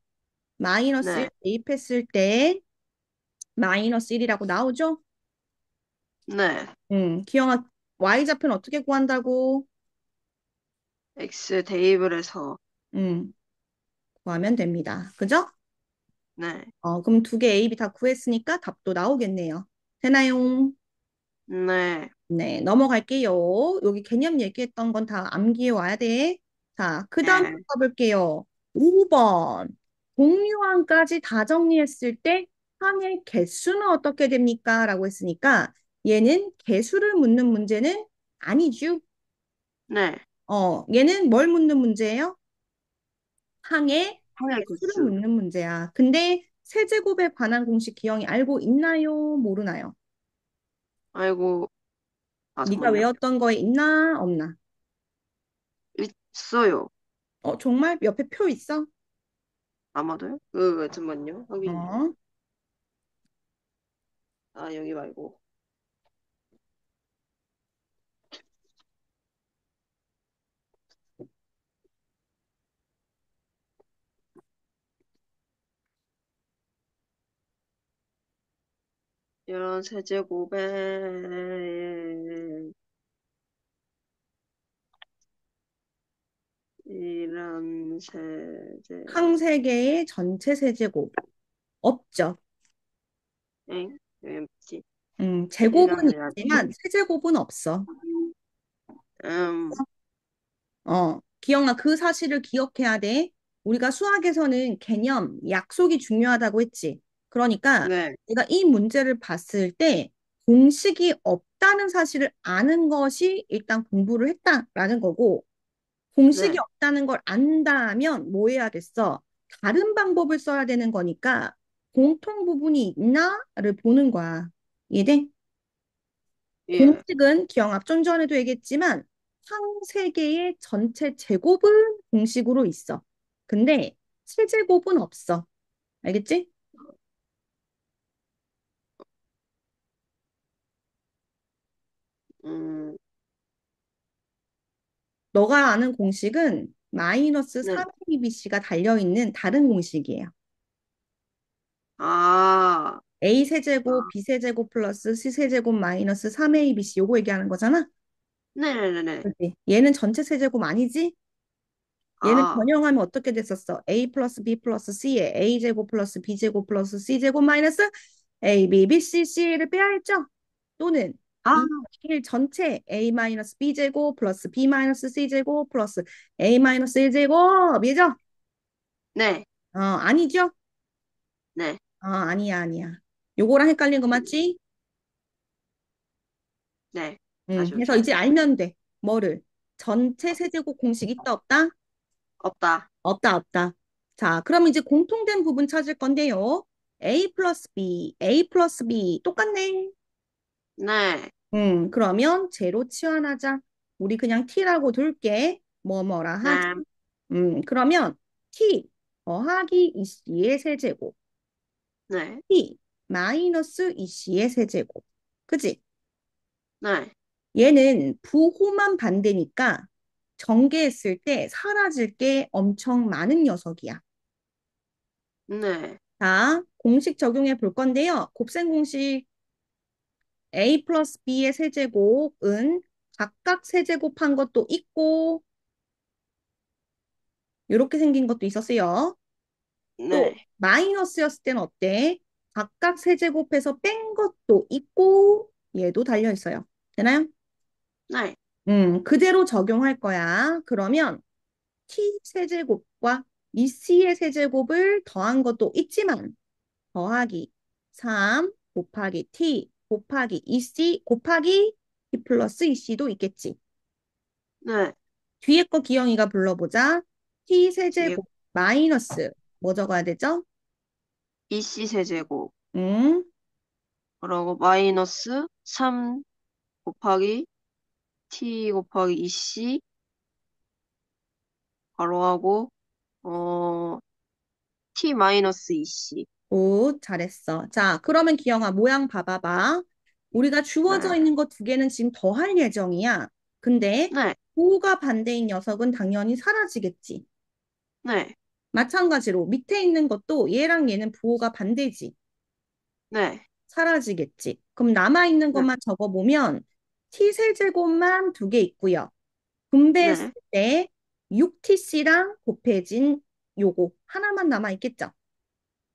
마이너스 1 네. 대입했을 때 마이너스 1이라고 나오죠? 네. 기영아 y좌표는 어떻게 구한다고? X 대입을 해서, 음, 구하면 됩니다. 그죠? 네. 그럼 두 개 A, B 다 구했으니까 답도 나오겠네요. 되나요? 네. 네, 넘어갈게요. 여기 개념 얘기했던 건 다 암기해 와야 돼. 자, 그 다음 네. 가볼게요. 5번. 공유항까지 다 정리했을 때 항의 개수는 어떻게 됩니까? 라고 했으니까 얘는 개수를 묻는 문제는 아니죠. 네. 얘는 뭘 묻는 문제예요? 항의 항의 개수를 개수. 묻는 문제야. 근데 세제곱에 관한 공식 기억이 알고 있나요? 모르나요? 아이고, 아, 네가 잠깐만요. 외웠던 거에 있나? 없나? 있어요. 정말 옆에 표 있어? 아마도요? 잠깐만요. 확인 좀. 어? 아, 여기 말고. 13제곱에 이런 세제, 항세계의 전체 세제곱 없죠. 엥? 여기 뭐지? 제곱은 이런 해야지. 있지만 세제곱은 없어. 음, 기영아, 그 사실을 기억해야 돼. 우리가 수학에서는 개념, 약속이 중요하다고 했지. 그러니까 네, 내가 이 문제를 봤을 때 공식이 없다는 사실을 아는 것이 일단 공부를 했다라는 거고, 공식이 네, 없다는 걸 안다면 뭐 해야겠어? 다른 방법을 써야 되는 거니까 공통 부분이 있나를 보는 거야. 이해돼? 예. 공식은 기억합 좀 전에도 얘기했지만 항세계의 전체 제곱은 공식으로 있어. 근데 세제곱은 없어. 알겠지? 음, 너가 아는 공식은 마이너스 네. 3abc가 달려있는 다른 공식이에요. 아, a 아, 세제곱, b 세제곱 플러스 c 세제곱 마이너스 3abc 요거 얘기하는 거잖아. 네네네. 그렇지? 얘는 전체 세제곱 아니지? 얘는 아, 변형하면 어떻게 됐었어? a 플러스 b 플러스 c에 a 제곱 플러스 b 제곱 플러스 c 제곱 마이너스 a, b, b, c, c를 빼야 했죠? 또는 아, 이 길 전체 a 마이너스 b 제곱 플러스 b 마이너스 c 제곱 플러스 a 마이너스 1 제곱이죠? 네, 아니죠? 네. 아니야, 아니야. 요거랑 헷갈린 거 맞지? 네. 다시 그래서 이제 볼게요. 알면 돼. 뭐를? 전체 세제곱 공식 있다, 없다? 없다. 없다, 없다. 자, 그럼 이제 공통된 부분 찾을 건데요. A 플러스 B, A 플러스 B 똑같네. 네, 그러면 제로 치환하자. 우리 그냥 T라고 둘게. 뭐뭐라 하자. 네, 그러면 T 더하기 2C의 세제곱. 네, T 마이너스 2C의 세제곱. 그지? 네, 얘는 부호만 반대니까 전개했을 때 사라질 게 엄청 많은 녀석이야. 네, 자, 공식 적용해 볼 건데요. 곱셈 공식 a 플러스 b의 세제곱은 각각 세제곱한 것도 있고 이렇게 생긴 것도 있었어요. 또 네, 마이너스였을 때는 어때? 각각 세제곱해서 뺀 것도 있고 얘도 달려 있어요. 되나요? 네, 그대로 적용할 거야. 그러면 t 세제곱과 2c의 세제곱을 더한 것도 있지만 더하기 3 곱하기 t 곱하기 2c 곱하기 t 플러스 2c도 있겠지. 네. 뒤에 거 기영이가 불러보자. t 뒤에 세제곱 마이너스 뭐 적어야 되죠? 2C 세제곱. 음, 그러고 마이너스 3 곱하기 t 곱하기 2c 괄호하고 어 t 마이너스 2c. 오, 잘했어. 자, 그러면 기영아, 모양 봐봐봐. 우리가 주어져 네, 있는 거 두 개는 지금 더할 예정이야. 근데 네, 부호가 반대인 녀석은 당연히 사라지겠지. 네, 마찬가지로 밑에 있는 것도 얘랑 얘는 부호가 반대지. 네, 사라지겠지. 그럼 남아있는 네, 것만 적어보면 t세제곱만 두 개 있고요. 분배했을 네, 때 6tc랑 곱해진 요거 하나만 남아있겠죠.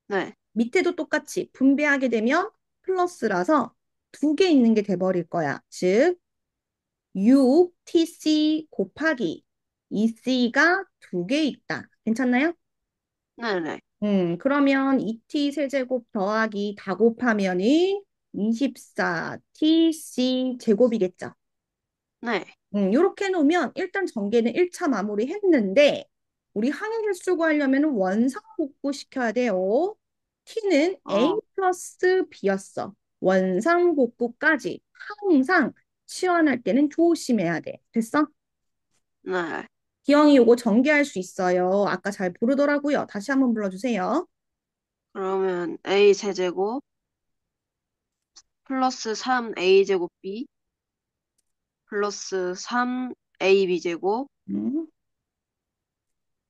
네, 밑에도 똑같이 분배하게 되면 플러스라서 두 개 있는 게 돼버릴 거야. 즉, 6tc 곱하기 2c가 두 개 있다. 괜찮나요? 네, 네, 그러면 2t 세제곱 더하기 다 곱하면은 24tc 제곱이겠죠. 네. 이렇게 놓으면 일단 전개는 1차 마무리 했는데 우리 항의 개수 구하려면 원상복구 시켜야 돼요. t는 a 어, 플러스 b였어. 원상복구까지 항상 치환할 때는 조심해야 돼. 됐어? 네. 기영이 요거 전개할 수 있어요. 아까 잘 부르더라고요. 다시 한번 불러주세요. 그러면 a 세제곱 플러스 3a 제곱 b 플러스 3ab 제곱 음.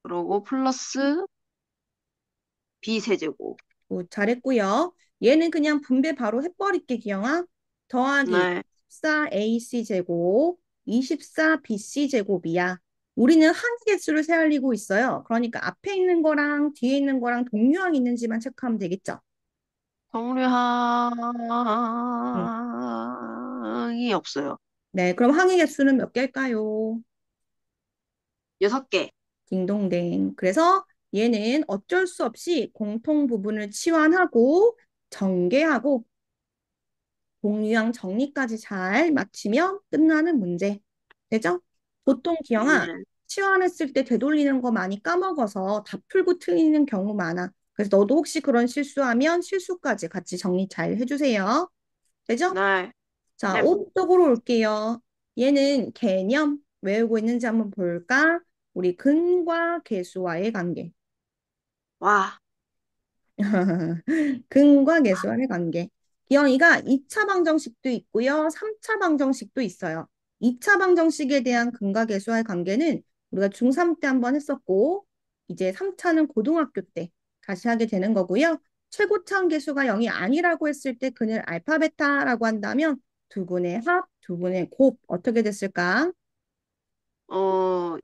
그러고 플러스 b 세제곱. 잘했고요. 얘는 그냥 분배 바로 해버릴게, 기영아. 더하기 네. 14AC 제곱, 24BC 제곱이야. 우리는 한 개수를 세알리고 있어요. 그러니까 앞에 있는 거랑 뒤에 있는 거랑 동류항 있는지만 체크하면 되겠죠. 음. 정류항이 없어요. 네, 그럼 항의 개수는 몇 개일까요? 6개. 딩동댕. 그래서 얘는 어쩔 수 없이 공통 부분을 치환하고 전개하고 공유형 정리까지 잘 마치면 끝나는 문제. 되죠? 보통 기영아, 네. 치환했을 때 되돌리는 거 많이 까먹어서 다 풀고 틀리는 경우 많아. 그래서 너도 혹시 그런 실수하면 실수까지 같이 정리 잘 해주세요. 되죠? 네. 자, 네. 오쪽으로 올게요. 얘는 개념 외우고 있는지 한번 볼까? 우리 근과 계수와의 관계. 와. 근과 계수와의 관계. 기영이가 2차 방정식도 있고요. 3차 방정식도 있어요. 2차 방정식에 대한 근과 계수와의 관계는 우리가 중3 때 한번 했었고, 이제 3차는 고등학교 때 다시 하게 되는 거고요. 최고차원 계수가 0이 아니라고 했을 때 근을 알파, 베타라고 한다면 두 분의 합, 두 분의 곱 어떻게 됐을까?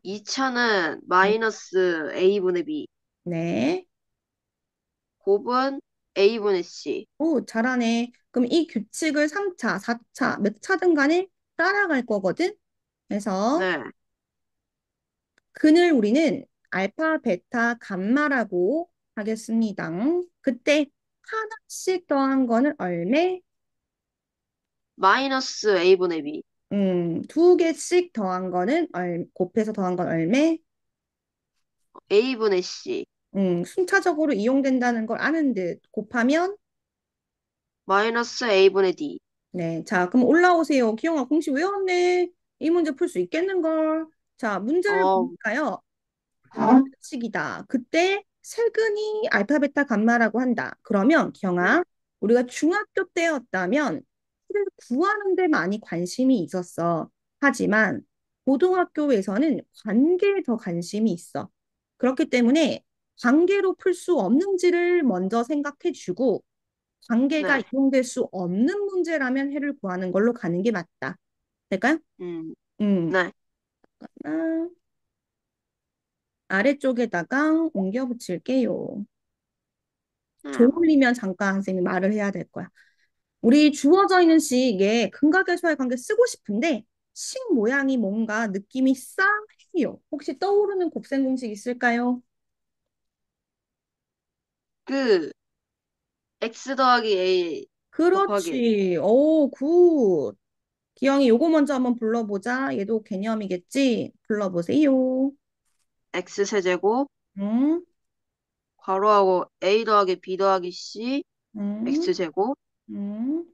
2차는 음, 마이너스 a분의 b. 네. 곱은 a분의 c. 오, 잘하네. 그럼 이 규칙을 3차, 4차, 몇 차든 간에 따라갈 거거든. 그래서 네. 근을 우리는 알파, 베타, 감마라고 하겠습니다. 그때 하나씩 더한 거는 얼마? 마이너스 a분의 b. 두 개씩 더한 거는 곱해서 더한 건 얼마? a분의 c. 순차적으로 이용된다는 걸 아는 듯 곱하면 마이너스 a분의 d. 네, 자, 그럼 올라오세요. 기영아, 공식 외웠네. 이 문제 풀 수 있겠는걸. 자, 문제를 어, 보니까요. 방식이다. 그때 세근이 알파, 베타, 감마라고 한다. 그러면 네. 기영아, 우리가 중학교 때였다면 를 구하는 데 많이 관심이 있었어. 하지만 고등학교에서는 관계에 더 관심이 있어. 그렇기 때문에 관계로 풀 수 없는지를 먼저 생각해 주고 관계가 네. 이용될 수 없는 문제라면 해를 구하는 걸로 가는 게 맞다. 될까요? 음, 음. 네. 아, 아래쪽에다가 옮겨 붙일게요. 네. 졸리면 잠깐 선생님이 말을 해야 될 거야. 우리 주어져 있는 시에 근각의수와의 관계 쓰고 싶은데 식 모양이 뭔가 느낌이 싸해요. 혹시 떠오르는 곱셈 공식 있을까요? 그, x 더하기 a 곱하기 x. 그렇지. 오, 굿. 기영이 요거 먼저 한번 불러보자. 얘도 개념이겠지? 불러보세요. x세제곱, 음, 괄호하고 a 더하기 b 더하기 c, 음, x제곱, 음,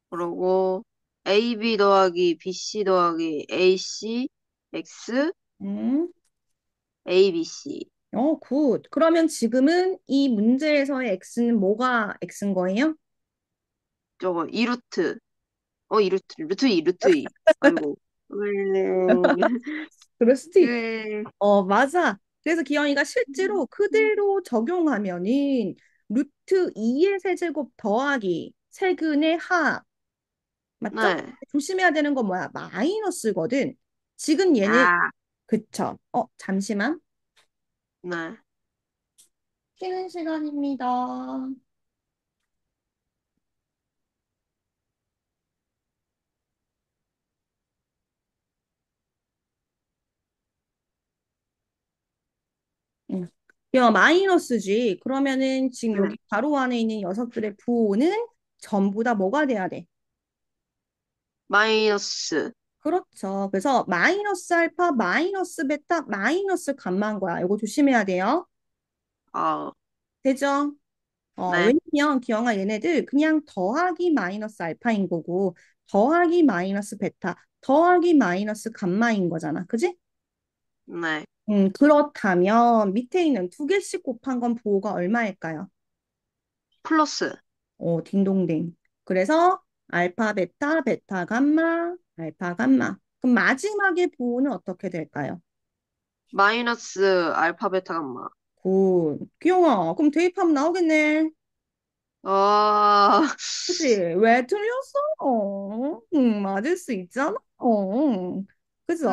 그러고 AB 더하기 BC 더하기 AC X 음, ABC. 굿. 그러면 지금은 이 문제에서의 x는 뭐가 x인 거예요? 저거 2루트. 2루트. 루트 2, 루트 2. 아이고. 그럴 수도 있. 음, 맞아. 그래서 기영이가 실제로 그대로 적용하면은 루트 2의 세제곱 더하기 세근의 합. 맞죠? 네. 조심해야 되는 건 뭐야? 마이너스거든. 지금 얘는 아, 그쵸. 잠시만. 네. 쉬는 시간입니다. 응. 야, 마이너스지. 그러면은 지금 네. 여기 가로 안에 있는 녀석들의 부호는 전부 다 뭐가 돼야 돼? 마이너스. 그렇죠. 그래서 마이너스 알파, 마이너스 베타, 마이너스 감마인 거야. 이거 조심해야 돼요. 아, 되죠? 네. 왜냐면 기영아 얘네들 그냥 더하기 마이너스 알파인 거고 더하기 마이너스 베타, 더하기 마이너스 감마인 거잖아. 그지? 네. 그렇다면 밑에 있는 두 개씩 곱한 건 부호가 얼마일까요? 플러스. 딩동댕. 그래서 알파, 베타, 베타, 감마, 알파, 감마. 그럼 마지막에 부호는 어떻게 될까요? 마이너스 알파 베타 감마. 굿. 귀여워. 그럼 대입하면 나오겠네. 아, 그치? 왜 틀렸어? 맞을 수 있잖아. 그죠?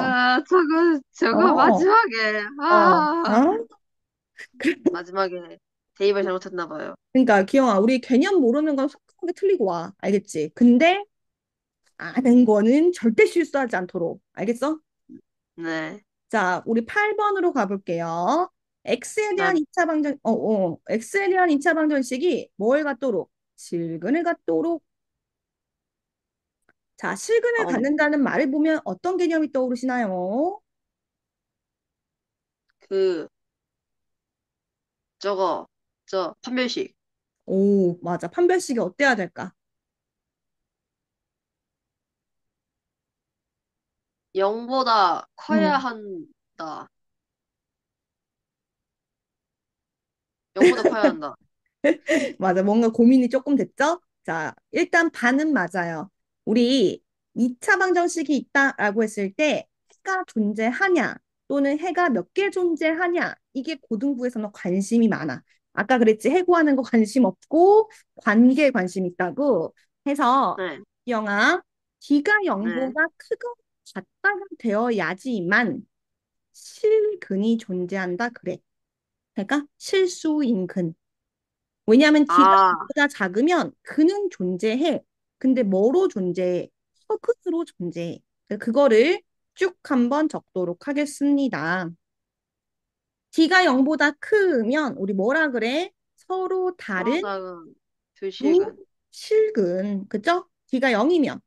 저거 어, 마지막에, 어, 아, 마지막에 대입을 잘못했나 봐요. 그러니까 기영아, 우리 개념 모르는 건 확실하게 틀리고 와. 알겠지? 근데 아는 거는 절대 실수하지 않도록. 알겠어? 네. 자, 우리 8번으로 가볼게요. 네. X에 대한 2차 방정식이 뭘 갖도록? 실근을 갖도록. 자, 실근을 어, 갖는다는 말을 보면 어떤 개념이 떠오르시나요? 그, 저거, 판별식. 오, 맞아. 판별식이 어때야 될까? 0보다 커야 음. 한다. 0보다 커야 한다. 맞아. 뭔가 고민이 조금 됐죠? 자, 일단 반은 맞아요. 우리 2차 방정식이 있다라고 했을 때 해가 존재하냐 또는 해가 몇 개 존재하냐 이게 고등부에서는 관심이 많아. 아까 그랬지. 해고하는 거 관심 없고 관계에 관심 있다고 해서 네. 영아 D가 네. 0보다 크고 같다가 되어야지만 실근이 존재한다 그래. 그러니까 실수인근. 왜냐하면 D가 아, 0보다 작으면 그는 존재해. 근데 뭐로 존재해? 서근으로 존재해. 그거를 쭉 한번 적도록 하겠습니다. D가 0보다 크면 우리 뭐라 그래? 서로 서로 다른 다른 두식은 무실근. 그죠? D가 0이면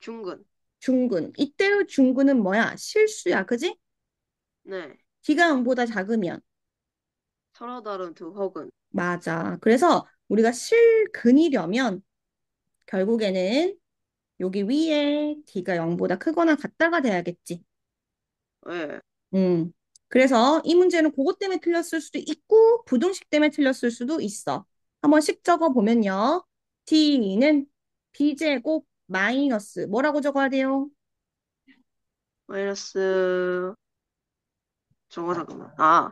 중근. 중근. 이때의 중근은 뭐야? 실수야. 그지? 네. D가 0보다 작으면 서로 다른 두 혹은. 맞아. 그래서 우리가 실근이려면 결국에는 여기 위에 D가 0보다 크거나 같다가 돼야겠지. 예. 음. 그래서 이 문제는 그것 때문에 틀렸을 수도 있고 부등식 때문에 틀렸을 수도 있어. 한번 씩 적어 보면요. D는 B제곱 마이너스 뭐라고 적어야 돼요? 마이너스, 잠깐만. 아,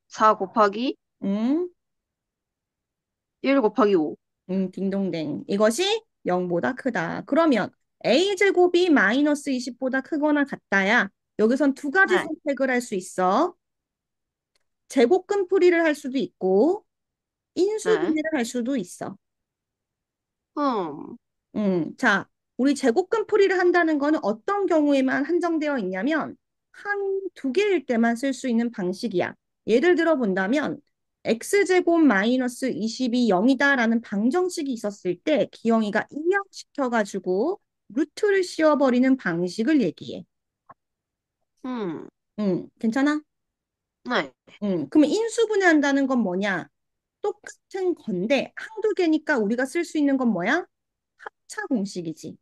4 곱하기 음, 1 곱하기 5. 딩동댕. 이것이 0보다 크다. 그러면 A제곱이 마이너스 20보다 크거나 같다야. 여기선 두 가지 네. 선택을 할 수 있어. 제곱근풀이를 할 수도 있고 네. 인수분해를 할 수도 있어. 음, 자, 우리 제곱근풀이를 한다는 거는 어떤 경우에만 한정되어 있냐면 한 두 개일 때만 쓸 수 있는 방식이야. 예를 들어 본다면 x제곱 마이너스 20이 0이다라는 방정식이 있었을 때 기영이가 이항시켜가지고 루트를 씌워버리는 방식을 얘기해. 음, 괜찮아? 네. 그러면 인수분해한다는 건 뭐냐? 똑같은 건데 한두 개니까 우리가 쓸 수 있는 건 뭐야? 합차 공식이지.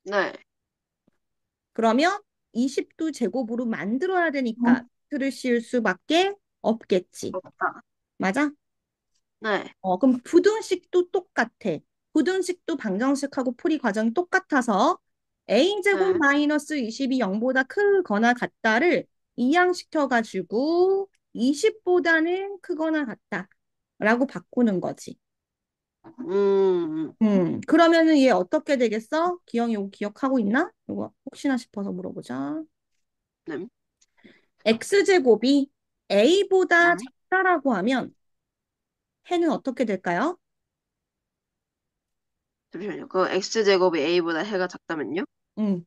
네. 그러면 20도 제곱으로 만들어야 되니까 루트를 씌울 수밖에 없겠지. 없다. 맞아? 네. 그럼 부등식도 똑같아. 부등식도 방정식하고 풀이 과정이 똑같아서 a제곱 네. 마이너스 20이 0보다 크거나 같다를 이항시켜가지고 20보다는 크거나 같다 라고 바꾸는 거지. 음, 그러면은 얘 어떻게 되겠어? 기영이 이거 기억하고 있나? 이거 혹시나 싶어서 물어보자. 네. x제곱이 a보다 네. 작다라고 하면 해는 어떻게 될까요? 잠시만요. 그 x제곱이 a보다 해가 작다면요? 음.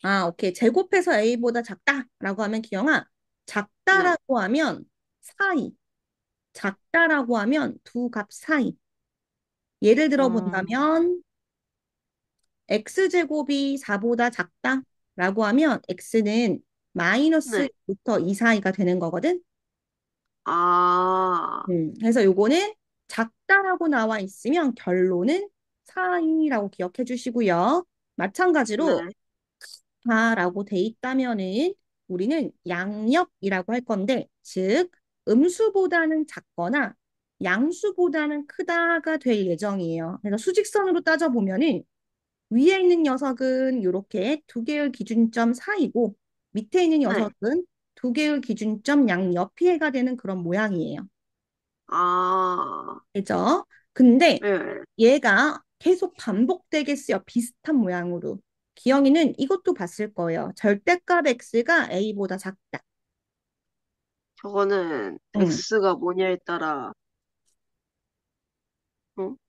아, 오케이. 제곱해서 a보다 작다라고 하면 기영아, 네. 작다라고 하면 사이, 작다라고 하면 두 값 사이. 예를 들어 음, 본다면 x제곱이 4보다 작다라고 하면 x는 네. 마이너스부터 2 사이가 되는 거거든. 아, 그래서 요거는 작다라고 나와 있으면 결론은 사이라고 기억해 주시고요. 마찬가지로 네. 다라고 돼 있다면은 우리는 양력이라고 할 건데, 즉 음수보다는 작거나 양수보다는 크다가 될 예정이에요. 그래서 수직선으로 따져보면은 위에 있는 녀석은 이렇게 두 개의 기준점 사이고 밑에 있는 네. 녀석은 두 개의 기준점 양옆이 해가 되는 그런 모양이에요. 아, 그죠? 근데 네. 얘가 계속 반복되겠어요. 비슷한 모양으로. 기영이는 이것도 봤을 거예요. 절대값 x가 a보다 작다. 저거는 응. x가 뭐냐에 따라,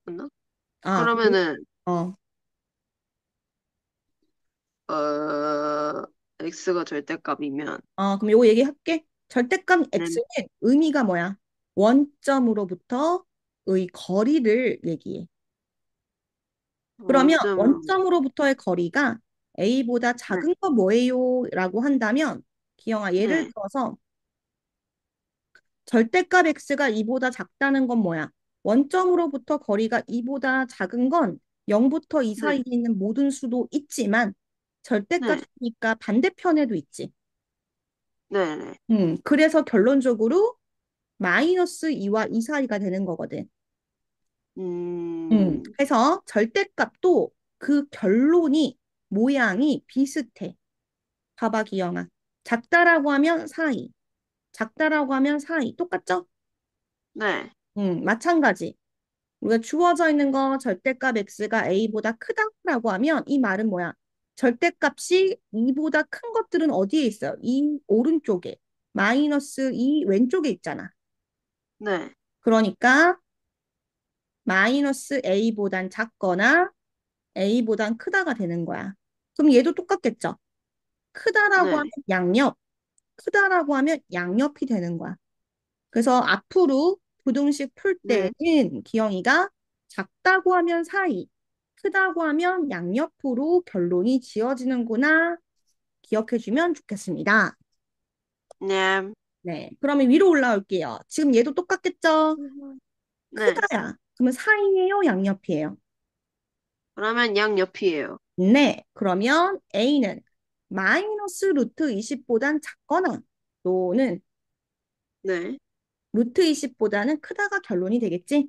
맞나? 아, 그러면은, 어, 어, x가 절대값이면, 그럼 요거 얘기할게. 절대값 네. x는 의미가 뭐야? 원점으로부터의 거리를 얘기해. 그러면 원점으로, 원점으로부터의 거리가 a보다 네. 작은 거 뭐예요? 라고 한다면, 기영아, 예를 네. 들어서 절대값 x가 2보다 작다는 건 뭐야? 원점으로부터 거리가 2보다 작은 건 0부터 2 네. 사이에 있는 모든 수도 있지만 네. 절대값이니까 반대편에도 있지. 네. 네. 그래서 결론적으로 마이너스 2와 2 사이가 되는 거거든. 음, 그래서 절대값도 그 결론이 모양이 비슷해. 봐봐, 기영아. 작다라고 하면 사이, 작다라고 하면 사이. 똑같죠? 네. 마찬가지. 우리가 주어져 있는 거 절대값 x가 a보다 크다라고 하면 이 말은 뭐야? 절대값이 2보다 큰 것들은 어디에 있어요? 이 오른쪽에. 마이너스 2 왼쪽에 있잖아. 네. 그러니까 마이너스 a보단 작거나 a보단 크다가 되는 거야. 그럼 얘도 똑같겠죠? 크다라고 하면 네. 양옆, 크다라고 하면 양옆이 되는 거야. 그래서 앞으로 부등식 풀 네. 때는 기영이가 작다고 하면 사이, 크다고 하면 양옆으로 결론이 지어지는구나 기억해주면 좋겠습니다. 네. 네, 그러면 위로 올라올게요. 지금 얘도 똑같겠죠? 네. 크다야. 그러면 사이예요, 양옆이에요? 그러면 양옆이에요. 네, 그러면 A는 마이너스 루트 20보단 작거나 또는 네. 루트 20보다는 크다가 결론이 되겠지?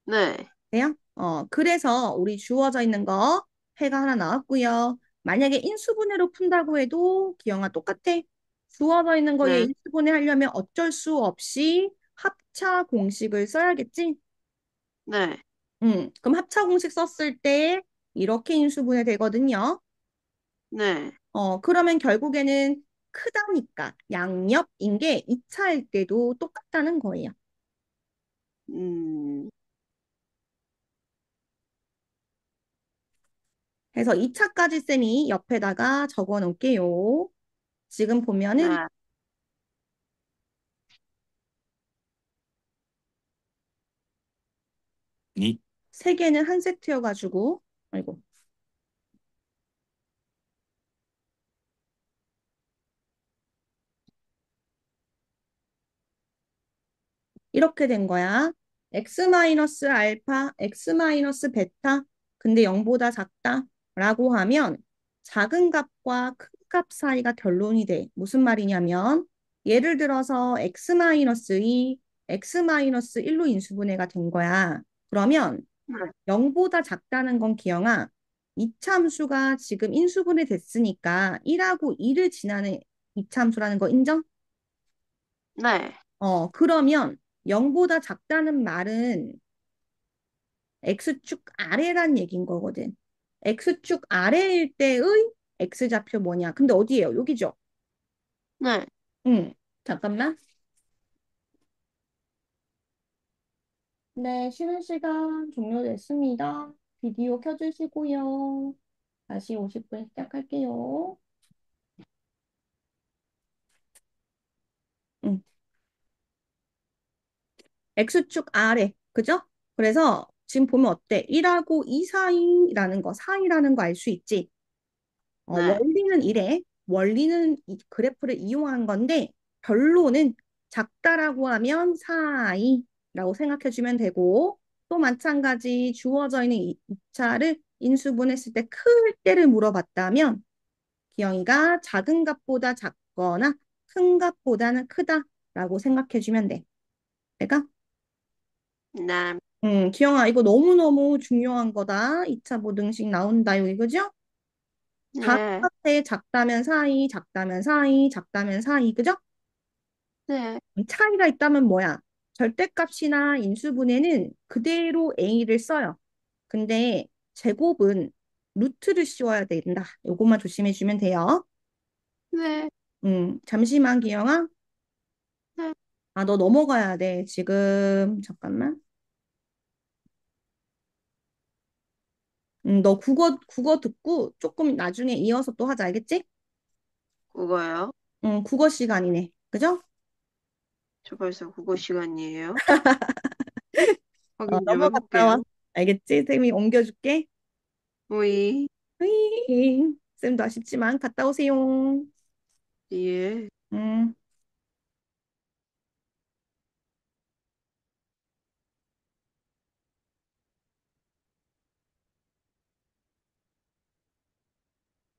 네. 돼요? 그래서 우리 주어져 있는 거 해가 하나 나왔고요. 만약에 인수분해로 푼다고 해도 기형아 똑같아. 주어져 있는 거에 네. 인수분해 하려면 어쩔 수 없이 합차 공식을 써야겠지? 네. 그럼 합차 공식 썼을 때 이렇게 인수분해 되거든요. 네. 그러면 결국에는 크다니까 양옆인 게 2차일 때도 똑같다는 거예요. 음, 그래서 2차까지 쌤이 옆에다가 적어 놓을게요. 지금 보면은 네. 세 개는 한 세트여가지고, 아이고, 이렇게 된 거야. x 마이너스 알파, x 마이너스 베타. 근데 0보다 작다. 라고 하면 작은 값과 큰 값 사이가 결론이 돼. 무슨 말이냐면 예를 들어서 x 마이너스 2, x 마이너스 1로 인수분해가 된 거야. 그러면 네. 0보다 작다는 건 기영아, 이차함수가 지금 인수분해 됐으니까 1하고 2를 지나는 이차함수라는 거 인정? 네. 그러면 0보다 작다는 말은 x축 아래란 얘기인 거거든. x축 아래일 때의 x좌표 뭐냐? 근데 어디예요? 여기죠? 네. 응. 잠깐만. 네, 쉬는 시간 종료됐습니다. 비디오 켜주시고요. 다시 50분 시작할게요. 응. x축 아래. 그죠? 그래서 지금 보면 어때? 1하고 2 사이라는 거, 사이라는 거 알 수 있지? 네. 원리는 이래. 원리는 이 그래프를 이용한 건데 결론은 작다라고 하면 사이라고 생각해 주면 되고 또 마찬가지 주어져 있는 이 차를 인수분했을 때 클 때를 물어봤다면 기영이가 작은 값보다 작거나 큰 값보다는 크다라고 생각해 주면 돼. 내가 네. 기영아 이거 너무너무 중요한 거다. 2차 보등식 나온다. 여기 그죠? 작은 네. 값에 작다면 사이, 작다면 사이, 작다면 사이, 그죠? 네. 차이가 있다면 뭐야? 절대값이나 인수분해는 그대로 A를 써요. 근데 제곱은 루트를 씌워야 된다. 요것만 조심해 주면 돼요. 네. 잠시만, 기영아. 네. 아, 너 넘어가야 돼. 지금, 잠깐만. 너 국어 듣고 조금 나중에 이어서 또 하자, 알겠지? 그거요. 국어 시간이네. 그죠? 저 벌써 국어 시간이에요. 확인 좀 넘어갔다 와. 해볼게요. 알겠지? 쌤이 옮겨줄게. 오이. 으이, 쌤도 아쉽지만 갔다 오세요. 예. 음.